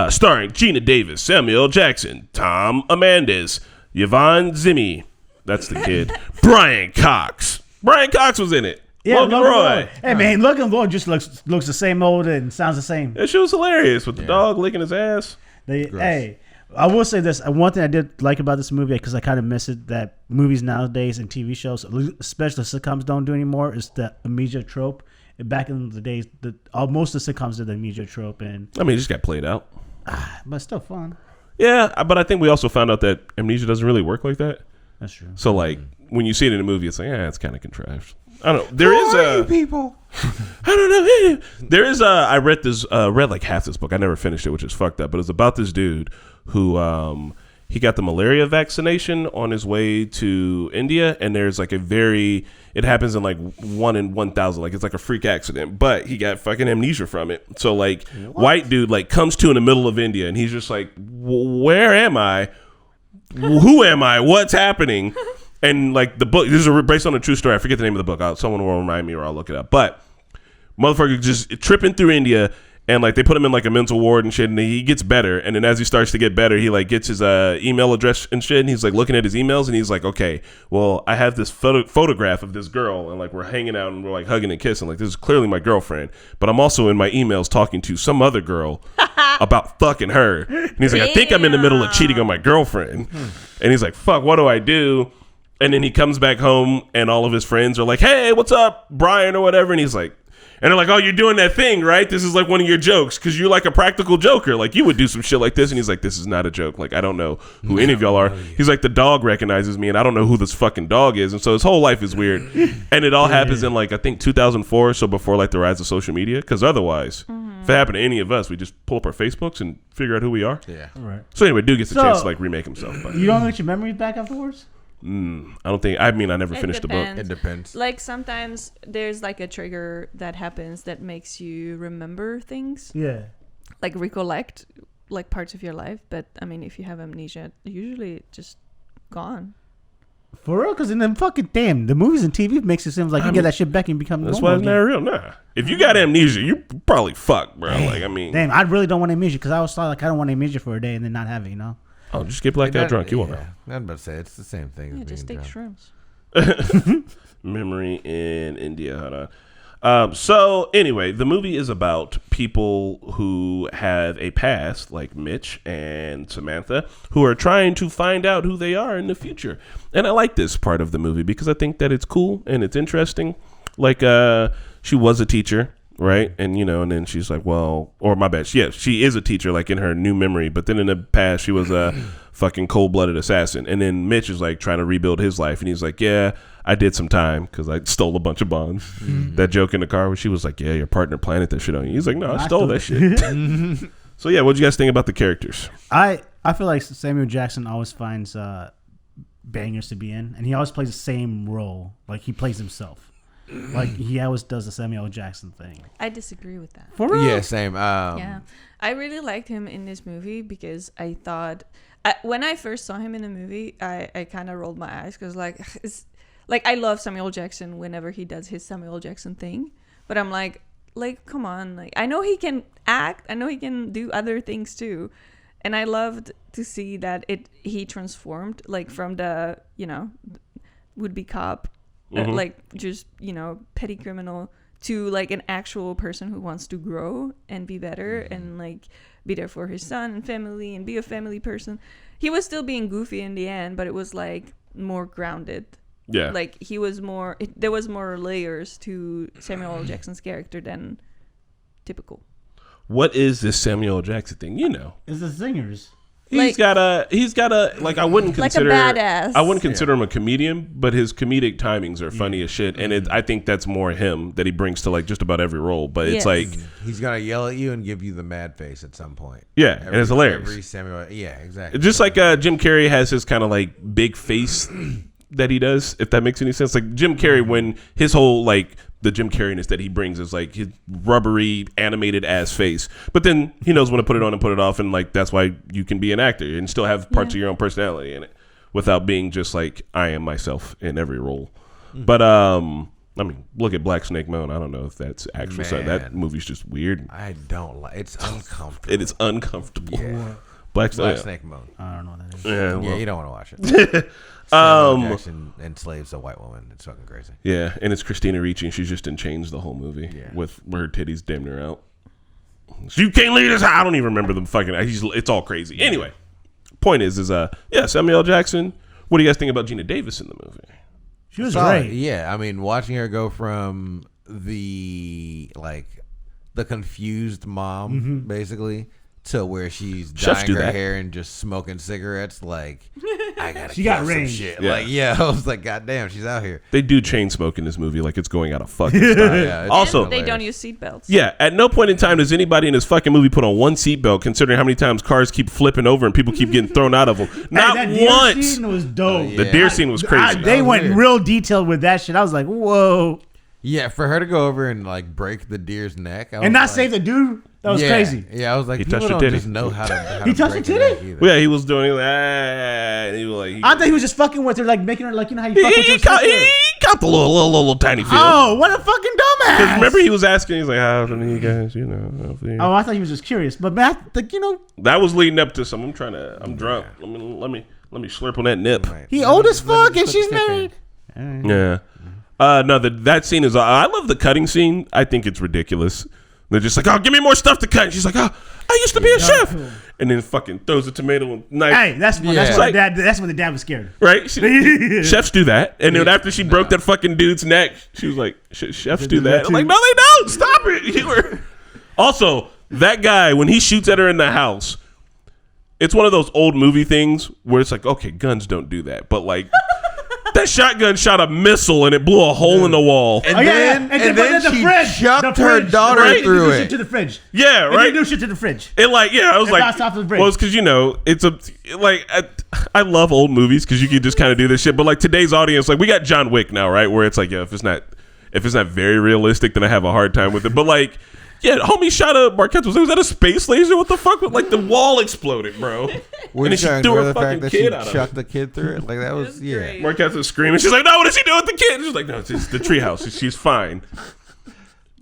Starring Gina Davis, Samuel Jackson, Tom Amandes, Yvonne Zimmy, that's the kid, Brian Cox. Brian Cox was in it. Yeah, Logan Roy. Hey, man, Logan Roy just looks the same old and sounds the same. That shit was hilarious with the dog licking his ass. Hey, I will say this. One thing I did like about this movie, because I kind of miss it, that movies nowadays and TV shows, especially sitcoms, don't do anymore, is the amnesia trope. Back in the days, most of the sitcoms did the amnesia trope. And I mean, it just got played out. But still fun. Yeah, but I think we also found out that amnesia doesn't really work like that. That's true. So, like, when you see it in a movie, it's like, it's kind of contrived. I don't know. There is people. I don't know. There is I read like half this book. I never finished it, which is fucked up. But it's about this dude who he got the malaria vaccination on his way to India, and there's like it happens in like 1 in 1,000, like it's like a freak accident, but he got fucking amnesia from it. So like white dude like comes to in the middle of India, and he's just like, where am I? Who am I? What's happening? And like the book, this is based on a true story. I forget the name of the book. Someone will remind me or I'll look it up. But motherfucker just tripping through India, and like they put him in like a mental ward and shit, and he gets better. And then as he starts to get better, he like gets his email address and shit, and he's like looking at his emails, and he's like, okay, well, I have this photograph of this girl, and like we're hanging out and we're like hugging and kissing, like this is clearly my girlfriend, but I'm also in my emails talking to some other girl about fucking her. And he's like, I think I'm in the middle of cheating on my girlfriend. And he's like, fuck, what do I do? And then he comes back home, and all of his friends are like, hey, what's up, Brian, or whatever. And he's like, and they're like, oh, you're doing that thing, right? This is like one of your jokes because you're like a practical joker. Like, you would do some shit like this. And he's like, this is not a joke. Like, I don't know who any of y'all are. He's like, the dog recognizes me, and I don't know who this fucking dog is. And so his whole life is weird. And it all happens in, like, I think 2004, so before, like, the rise of social media. Because otherwise, if it happened to any of us, we just pull up our Facebooks and figure out who we are. Yeah. Right. So anyway, dude gets a chance to, like, remake himself. But you don't get your memories back afterwards? I don't think. I mean, I never finished the book. It depends. Like sometimes there's like a trigger that happens that makes you remember things, Yeah. like recollect like parts of your life. But I mean, if you have amnesia, usually it's just gone. For real? Because in the fucking the movies and TV makes it seem like you get that shit back and become That's normal why it's not real. Nah. If you got amnesia, you probably fucked, bro. Like, I mean. Damn, I really don't want amnesia because I always thought like I don't want amnesia for a day and then not have it, you know? Oh, just get blackout drunk. You won't know. I'm about to say it's the same thing. Yeah, as just being take drunk. shrooms. Memory in India. Hold on. So anyway, the movie is about people who have a past, like Mitch and Samantha, who are trying to find out who they are in the future. And I like this part of the movie because I think that it's cool and it's interesting. Like, she was a teacher. right? And and then she's like, well, or my bad, she is a teacher, like in her new memory, but then in the past she was a fucking cold-blooded assassin. And then Mitch is like trying to rebuild his life, and he's like, yeah, I did some time because I stole a bunch of bonds. That joke in the car where she was like, yeah, your partner planted that shit on you. He's like, no, I stole that shit. So yeah, what'd you guys think about the characters? I feel like Samuel Jackson always finds bangers to be in, and he always plays the same role. Like he plays himself. Like he always does the Samuel Jackson thing. I disagree with that. For real? Yeah, same. Yeah, I really liked him in this movie because I thought when I first saw him in the movie, I kind of rolled my eyes because like I love Samuel Jackson whenever he does his Samuel Jackson thing, but I'm like come on, like I know he can act, I know he can do other things too, and I loved to see that he transformed like from the would be cop. Like just petty criminal to like an actual person who wants to grow and be better and like be there for his son and family and be a family person. He was still being goofy in the end, but it was like more grounded. Yeah, like he was more there was more layers to Samuel L. Jackson's character than typical. What is this Samuel L. Jackson thing? It's the singers. He's got a like I wouldn't consider like a badass. I wouldn't consider him a comedian, but his comedic timings are funny as shit, and I think that's more him that he brings to like just about every role. But it's like he's gonna yell at you and give you the mad face at some point. Yeah, and it's hilarious. Every Samuel, yeah, exactly. Just like Jim Carrey has his kind of like big face that he does, if that makes any sense. Like Jim Carrey, when his whole like the Jim Carreyness that he brings is like his rubbery animated ass face, but then he knows when to put it on and put it off, and like that's why you can be an actor and still have parts of your own personality in it without being just like I am myself in every role. But I mean, look at Black Snake Moan. I don't know if that's actual. That movie's just weird. I don't like. It's uncomfortable. It is uncomfortable. Yeah. Black Snake Moan. I don't know what that is. Yeah, well. You don't want to watch it. Samuel Jackson enslaves a white woman. It's fucking crazy. Yeah, and it's Christina Ricci, and she's just in chains the whole movie with her titties damn near out. You can't leave this. I don't even remember them fucking. It's all crazy. Anyway, point is Samuel L. Jackson. What do you guys think about Gina Davis in the movie? She was great. Yeah, I mean, watching her go from the confused mom, basically, to where she's dyeing her hair and just smoking cigarettes. Like, I gotta she got some range. shit. Yeah. I was like, God damn, she's out here. They do chain smoke in this movie like it's going out of fucking style. Yeah, also, they don't use seatbelts. Yeah, at no point in time does anybody in this fucking movie put on one seatbelt, considering how many times cars keep flipping over and people keep getting thrown out of them. Not that deer once. scene was dope. The deer scene was crazy. They went weird. real detailed with that shit. I was like, whoa. Yeah, for her to go over and like break the deer's neck And not save the dude. That was crazy. Yeah, I was like, He people touched her don't titty. just know how to He touched break her the titty? neck either. Well, yeah, he was doing it and he was like, I thought he was just fucking with her, like making her, like, you know how you fuck with your sister? he got the little tiny feel. Oh, what a fucking dumbass. Because remember he was asking, he's like, how do you guys, Oh, I thought he was just curious. But man, that was leading up to some. I'm drunk. Let me slurp on that nip. he old as fuck and she's married. Yeah. No, that scene is. I love the cutting scene. I think it's ridiculous. They're just like, oh, give me more stuff to cut. And she's like, oh, I used to be a chef. And then fucking throws a tomato and knife. Hey, that's when the dad was scared. Right? Chefs do that. And then after she broke that fucking dude's neck, she was like, chefs do that. I'm like, no, they don't. Stop it. Also, that guy, when he shoots at her in the house, it's one of those old movie things where it's like, okay, guns don't do that. But like... That shotgun shot a missile and it blew a hole in the wall. And then she chucked her daughter through it. Shit to the fridge. Yeah, right. They do shit to the fridge. I was like, off well, it's because it's I love old movies because you can just kind of do this shit. But like today's audience, like we got John Wick now, right? Where it's like, yeah, if it's not very realistic, then I have a hard time with it. But like. Yeah, homie shot a Marquette. Was that a space laser? What the fuck? Like the wall exploded, bro. And then she threw her fucking kid out of it. Chucked the kid through it. Like that was Marquette was screaming. She's like, "No, what is she doing with the kid?" She's like, "No, it's the treehouse. She's fine."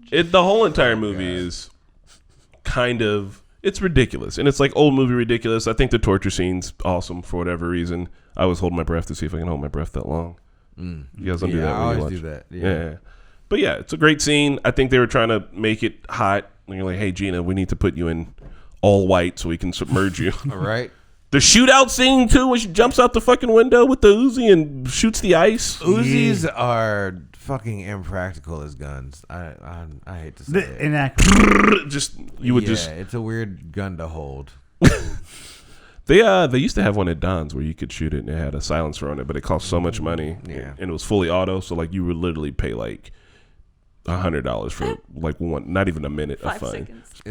The whole entire movie is kind of it's ridiculous, and it's like old movie ridiculous. I think the torture scene's awesome for whatever reason. I was holding my breath to see if I can hold my breath that long. You guys don't do that. I when you always watch. do that. Yeah. But yeah, it's a great scene. I think they were trying to make it hot. And you're like, hey, Gina, we need to put you in all white so we can submerge you. All right. The shootout scene, too, when she jumps out the fucking window with the Uzi and shoots the ice. Uzis are fucking impractical as guns. I hate to say it. Inaccurate. Just you would just. It's a weird gun to hold. They used to have one at Don's where you could shoot it and it had a silencer on it, but it cost so much money. Yeah. And it was fully auto, so like you would literally pay like $100 for like one, not even a minute of 5 fun. seconds.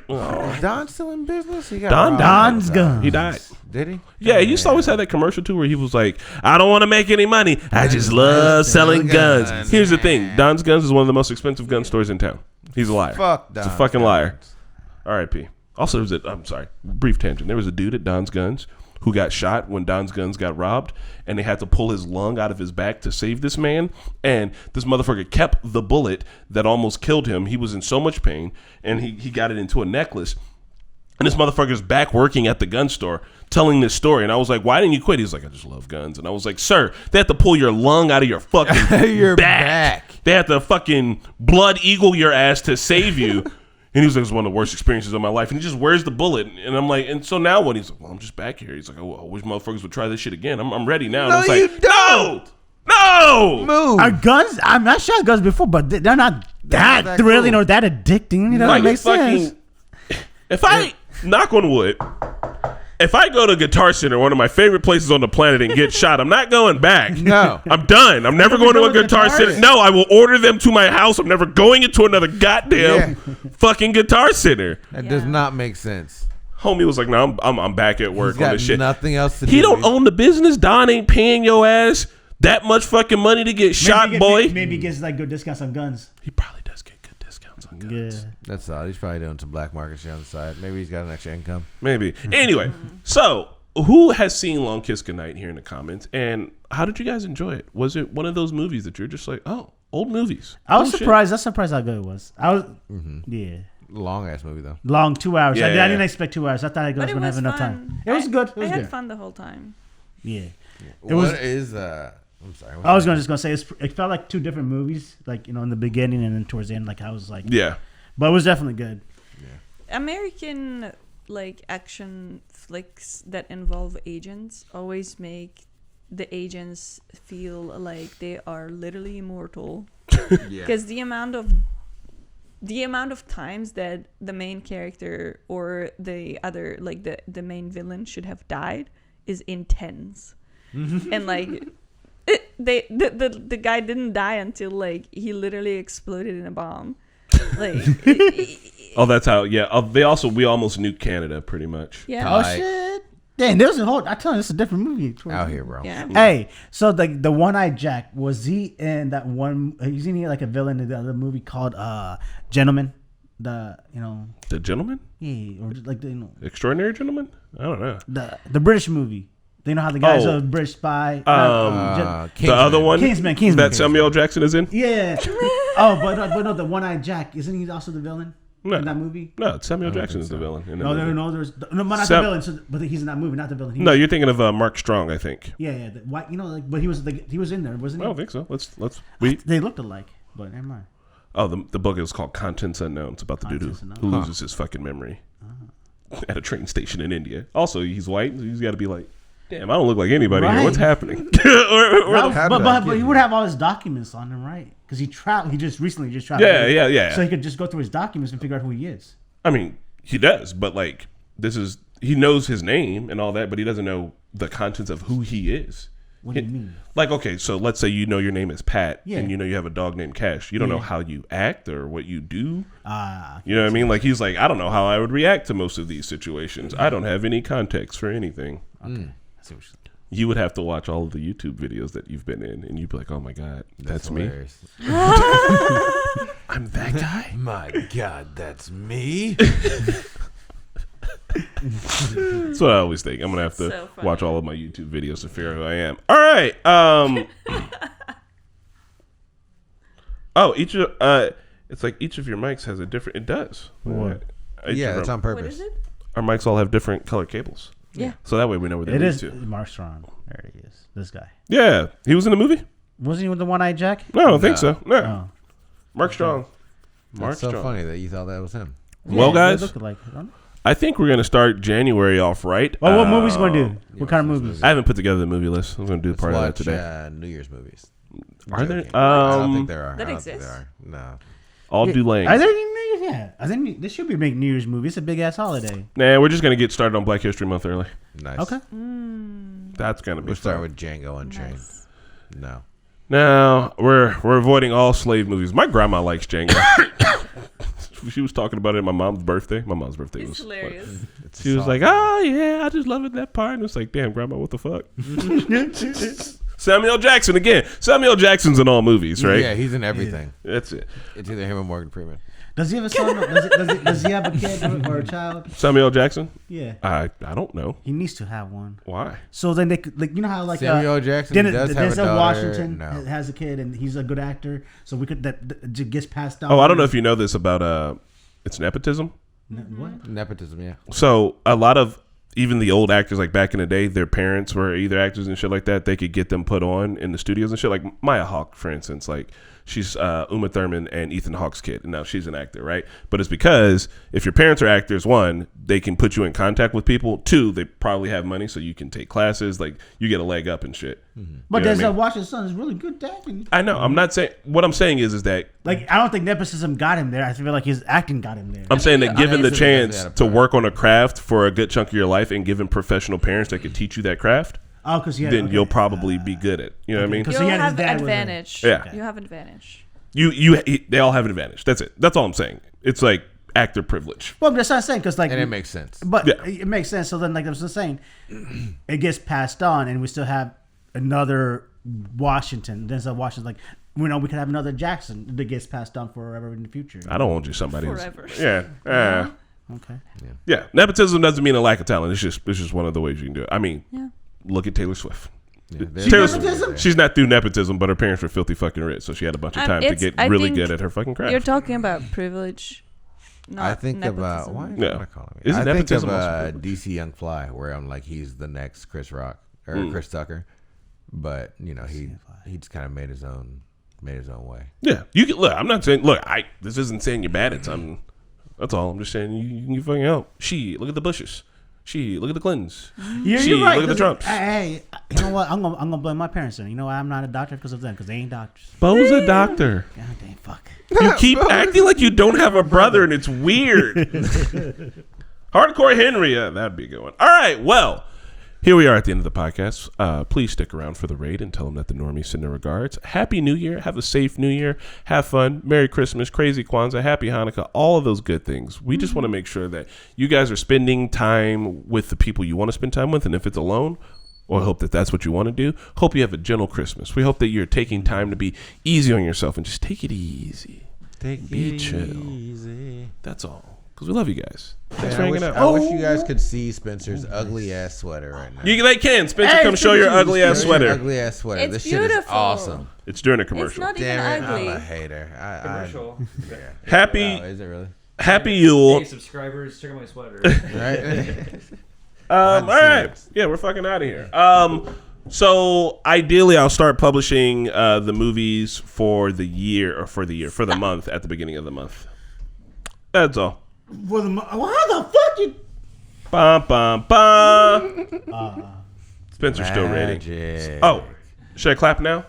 Is Don still in business? He got Don's gun. He died. Did he? Yeah, he used to always have that commercial too where he was like, I don't want to make any money. I just love selling guns. Here's the thing. Don's Guns is one of the most expensive gun stores in town. He's a liar. Fuck He's a Don's fucking liar. Guns. R.I.P. Also, I'm sorry, brief tangent. There was a dude at Don's Guns who got shot when Don's Guns got robbed, and they had to pull his lung out of his back to save this man. And this motherfucker kept the bullet that almost killed him. He was in so much pain, and he got it into a necklace. And this motherfucker's back working at the gun store telling this story. And I was like, why didn't you quit? He's like, I just love guns. And I was like, sir, they have to pull your lung out of your fucking Your back. They have to fucking blood eagle your ass to save you. And he was like, it's one of the worst experiences of my life. And he just wears the bullet. And I'm like, and so now what? He's like, well, I'm just back here. He's like, I wish motherfuckers would try this shit again. I'm ready now. And I was like, you don't. No! Move. Our guns, I shot guns before, but they're not that thrilling cool. or that addicting. You know, Like, it makes sense. If I, knock on wood, if I go to Guitar Center, one of my favorite places on the planet, and get shot, I'm not going back. No. I'm done. I'm never going to a Guitar Center. No, I will order them to my house. I'm never going into another goddamn fucking Guitar Center. That does not make sense. Homie was like, no, I'm back at work He's got on this shit. nothing else to do. He don't own the business. Don ain't paying your ass that much fucking money to get shot, boy. Maybe he gets like good discounts on guns. He probably does get good discounts on guns. Yeah. That's odd. He's probably doing some black market shit on the side. Maybe he's got an extra income. Maybe. Anyway, so who has seen Long Kiss Goodnight here in the comments? And how did you guys enjoy it? Was it one of those movies that you're just like, oh, old movies? I was Oh, shit. surprised. I was surprised how good it was. I was, yeah. Long ass movie though. Long 2 hours. Yeah, I yeah. didn't expect 2 hours. I thought I was But it going to have was enough fun. time. It was good. It was I had good. fun the whole time. Yeah. What was- is I'm sorry. I was just gonna say it felt like two different movies, like in the beginning and then towards the end. Like I was like, Yeah. but it was definitely good. American like action flicks that involve agents always make the agents feel like they are literally immortal. Yeah. Because the amount of times that the main character or the other like the main villain should have died is intense. And like the guy didn't die until like he literally exploded in a bomb. Like Oh, that's how. Yeah. We almost nuked Canada, pretty much. yeah. Oh Right. shit! Damn, there was a whole. I tell you, it's a different movie. Out here, bro. Yeah. Hey, so the one-eyed Jack, was he in that one? He's in here like a villain in the other movie called Gentleman. The Gentleman? yeah, or just like Extraordinary Gentleman? I don't know. the British movie. You know how the guy's Oh. a British spy. The Kingsman. other one? Kingsman. That Samuel L. Jackson is in? Yeah. Oh, but no, the one-eyed Jack, isn't he also the villain No. in that movie? No, Samuel Jackson is the villain. In that movie. But not Sam- the villain. But he's in that movie, not the villain. No, you're thinking of Mark Strong, I think. Yeah. But he was in there, wasn't I he? don't think so. Let's They looked alike, but never mind. Oh, the book is called Contents Unknown. It's about the dude Contents who Unknown. loses his fucking memory at a train station in India. Also, he's white. So he's got to be like, damn, I don't look like anybody here. Right. What's happening? But he would have all his documents on him, right? Because he traveled. He just recently traveled. Yeah. So he could just go through his documents and figure out who he is. I mean, he does, but like, he knows his name and all that, but he doesn't know the contents of who he is. What do you mean? Like, okay, so let's say you know your name is Pat, Yeah. and you know you have a dog named Cash. You don't know how you act or what you do. Ah, You know what I mean? Like, he's like, I don't know how I would react to most of these situations. I don't have any context for anything. I see what you're saying. You would have to watch all of the YouTube videos that you've been in, and you'd be like, oh my God, that's me. hilarious. I'm that guy. My God, that's me. That's what I always think. I'm going to have to So funny. watch all of my YouTube videos to figure out who I am. All right. It's like each of your mics has a different, it does. What? Yeah, it's on What purpose. is it? Our mics all have different color cables. Yeah. So that way we know where they It lead is to. Mark Strong. There he is. This guy. Yeah. He was in the movie? Wasn't he with the one-eyed Jack? No, I don't think so. No. Oh. Mark Strong. Mark It's so Strong. funny that you thought that was him. Well, Yeah, guys, they look alike, don't they? I think we're going to start January off right. Well, what movies going to do? yeah, What kind of what's this movies? I haven't put together the movie list. I'm going to do Let's part of that watch today. New Year's movies. Are there? I don't think there are. That I don't think exists. there are. No. All do Lang. Are there any New Year's? Yeah, I think they should be making New Year's movie. It's a big ass holiday. Nah, we're just gonna get started on Black History Month early. Nice. Okay. That's gonna be We're starting fun. with Django Unchained. Nice. No. No, we're avoiding all slave movies. My grandma likes Django. She was talking about it at my mom's birthday. My mom's birthday It's was hilarious. She was like, "Oh yeah, I just love it that part." And it's like, "Damn, grandma, what the fuck?" Samuel Jackson again. Samuel Jackson's in all movies, right? Yeah, he's in everything. That's it. It's either him or Morgan Freeman. Does he have a son? Does he have a kid or a child? Samuel Jackson. Yeah, I don't know he needs to have one. why. So then they could, like, you know how like Samuel Jackson does have a daughter. Washington No. has a kid and he's a good actor. So we could that gets passed down. Oh, I don't know if you know this about it's nepotism. What? Nepotism, yeah. So a lot of even the old actors, like back in the day, their parents were either actors and shit like that. They could get them put on in the studios and shit. Like Maya Hawke, for instance, like she's Uma Thurman and Ethan Hawke's kid, and now she's an actor, right? But it's because if your parents are actors, one, they can put you in contact with people. Two, they probably have money, so you can take classes. Like you get a leg up and shit. But You know what I Denzel mean? Washington's son is really good at acting. I know. I'm not saying. What I'm saying is that Like, I don't think nepotism got him there. I feel like his acting got him there. I'm saying that given the honestly, chance that's to not a work on a craft for a good chunk of your life and given professional parents that could teach you that craft, Oh, because then you'll probably be good at. You know what I mean? Because You'll he had his have dad with him. advantage. Yeah. You have advantage. They all have an advantage. That's it. That's all I'm saying. It's like actor privilege. Well, that's what I'm saying. Because like, And it makes sense. but Yeah. it makes sense. So then, like I was just saying, it gets passed on, and we still have another Washington. Denzel Washington, like, we could have another Jackson that gets passed on forever in the future. I don't want you somebody. Forever. Yeah. Okay. Yeah. Nepotism doesn't mean a lack of talent. It's just one of the ways you can do it. I mean, Yeah. look at Taylor Swift. Yeah, Taylor nepotism? Swift. She's not through nepotism, but her parents were filthy fucking rich, so she had a bunch of time to get I really think good at her fucking craft. You're talking about privilege. Not I think about nepotism. why Yeah. am I calling me? Isn't I think of nepotism also privilege? DC Young Fly, where I'm like he's the next Chris Rock or Chris Tucker, but he just kind of made his own way. Yeah, you can look. I'm not saying. Look, this isn't saying you're bad at something. That's all. I'm just saying you can fucking help. Look at the Bushes. Look at the Clintons. You're right. Look at the Trumps. Hey, you know what? I'm gonna blame my parents. Then you know why I'm not a doctor because of them, because they ain't doctors. Bo's a doctor. God damn, fuck. You keep acting like you don't have a brother, and it's weird. Hardcore Henry. That'd be a good one. All right. Well, here we are at the end of the podcast. Please stick around for the raid and tell them that the Normies send their regards. Happy New Year. Have a safe New Year. Have fun. Merry Christmas. Crazy Kwanzaa. Happy Hanukkah. All of those good things. We just want to make sure that you guys are spending time with the people you want to spend time with. And if it's alone, well, I hope that that's what you want to do. Hope you have a gentle Christmas. We hope that you're taking time to be easy on yourself and just take it easy. Be chill. Easy. That's all. Because we love you guys. Thanks for I hanging wish, out. I wish you guys could see Spencer's ugly ass sweater right now. They can. Spencer, Hey, come show your Spencer, ugly ass Show your sweater. Ugly ass sweater. It's This shit is beautiful. awesome. It's during a It's commercial. not even Damn it, ugly. I'm a hater. Commercial. Happy Is it really? Happy Yule. Hey, subscribers, check out my sweater. Right? All right. Yeah, we're fucking out of here. So ideally, I'll start publishing the movies for the month at the beginning of the month. That's all. For the how the fuck you? Bum, bum, bum. Spencer's still rating. Magic. Oh, should I clap now?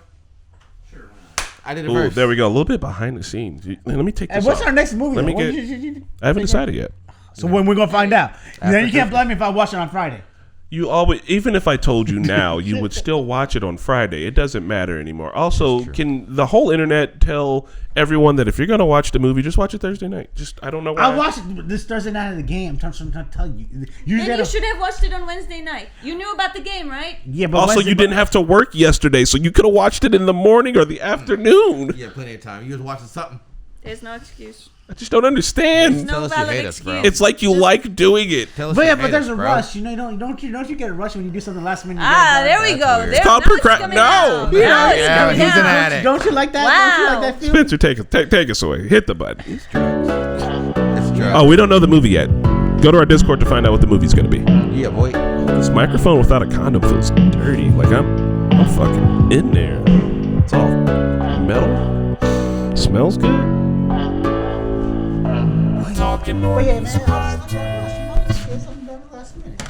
I did it Ooh, first. there we go. A little bit behind the scenes. Let me take And this what's off. our next movie? Let me What- get- I haven't decided yet. So when we're gonna find out? Then you can't blame me if I watch it on Friday. You always, even if I told you now, you would still watch it on Friday. It doesn't matter anymore. Also, can the whole internet tell everyone that if you're gonna watch the movie, just watch it Thursday night? I don't know why. I watched it this Thursday night of the game. I'm trying to tell you. Then you should have watched it on Wednesday night. You knew about the game, right? Yeah, but Also, Wednesday- you didn't have to work yesterday, so you could have watched it in the morning or the afternoon. Yeah, plenty of time. You was watching something. There's no excuse. I just don't understand. Tell No us you valid hate us, bro. excuse. It's like you like doing it. Tell us But you yeah, hate but there's us, a bro. rush. You know, don't you get a rush when you do something last minute? There we That's go. weird. There, called now it's procra- coming no. out. Yeah, Now it's yeah, coming he's an out. addict. Don't you like that? Wow. Don't you like that feeling? Spencer, take us away. Hit the button. It's drugs. Oh, we don't know the movie yet. Go to our Discord to find out what the movie's gonna be. Yeah, boy. This microphone without a condom feels dirty. Like I'm fucking in there. It's all metal. Smells good. But yeah, man, something last minute.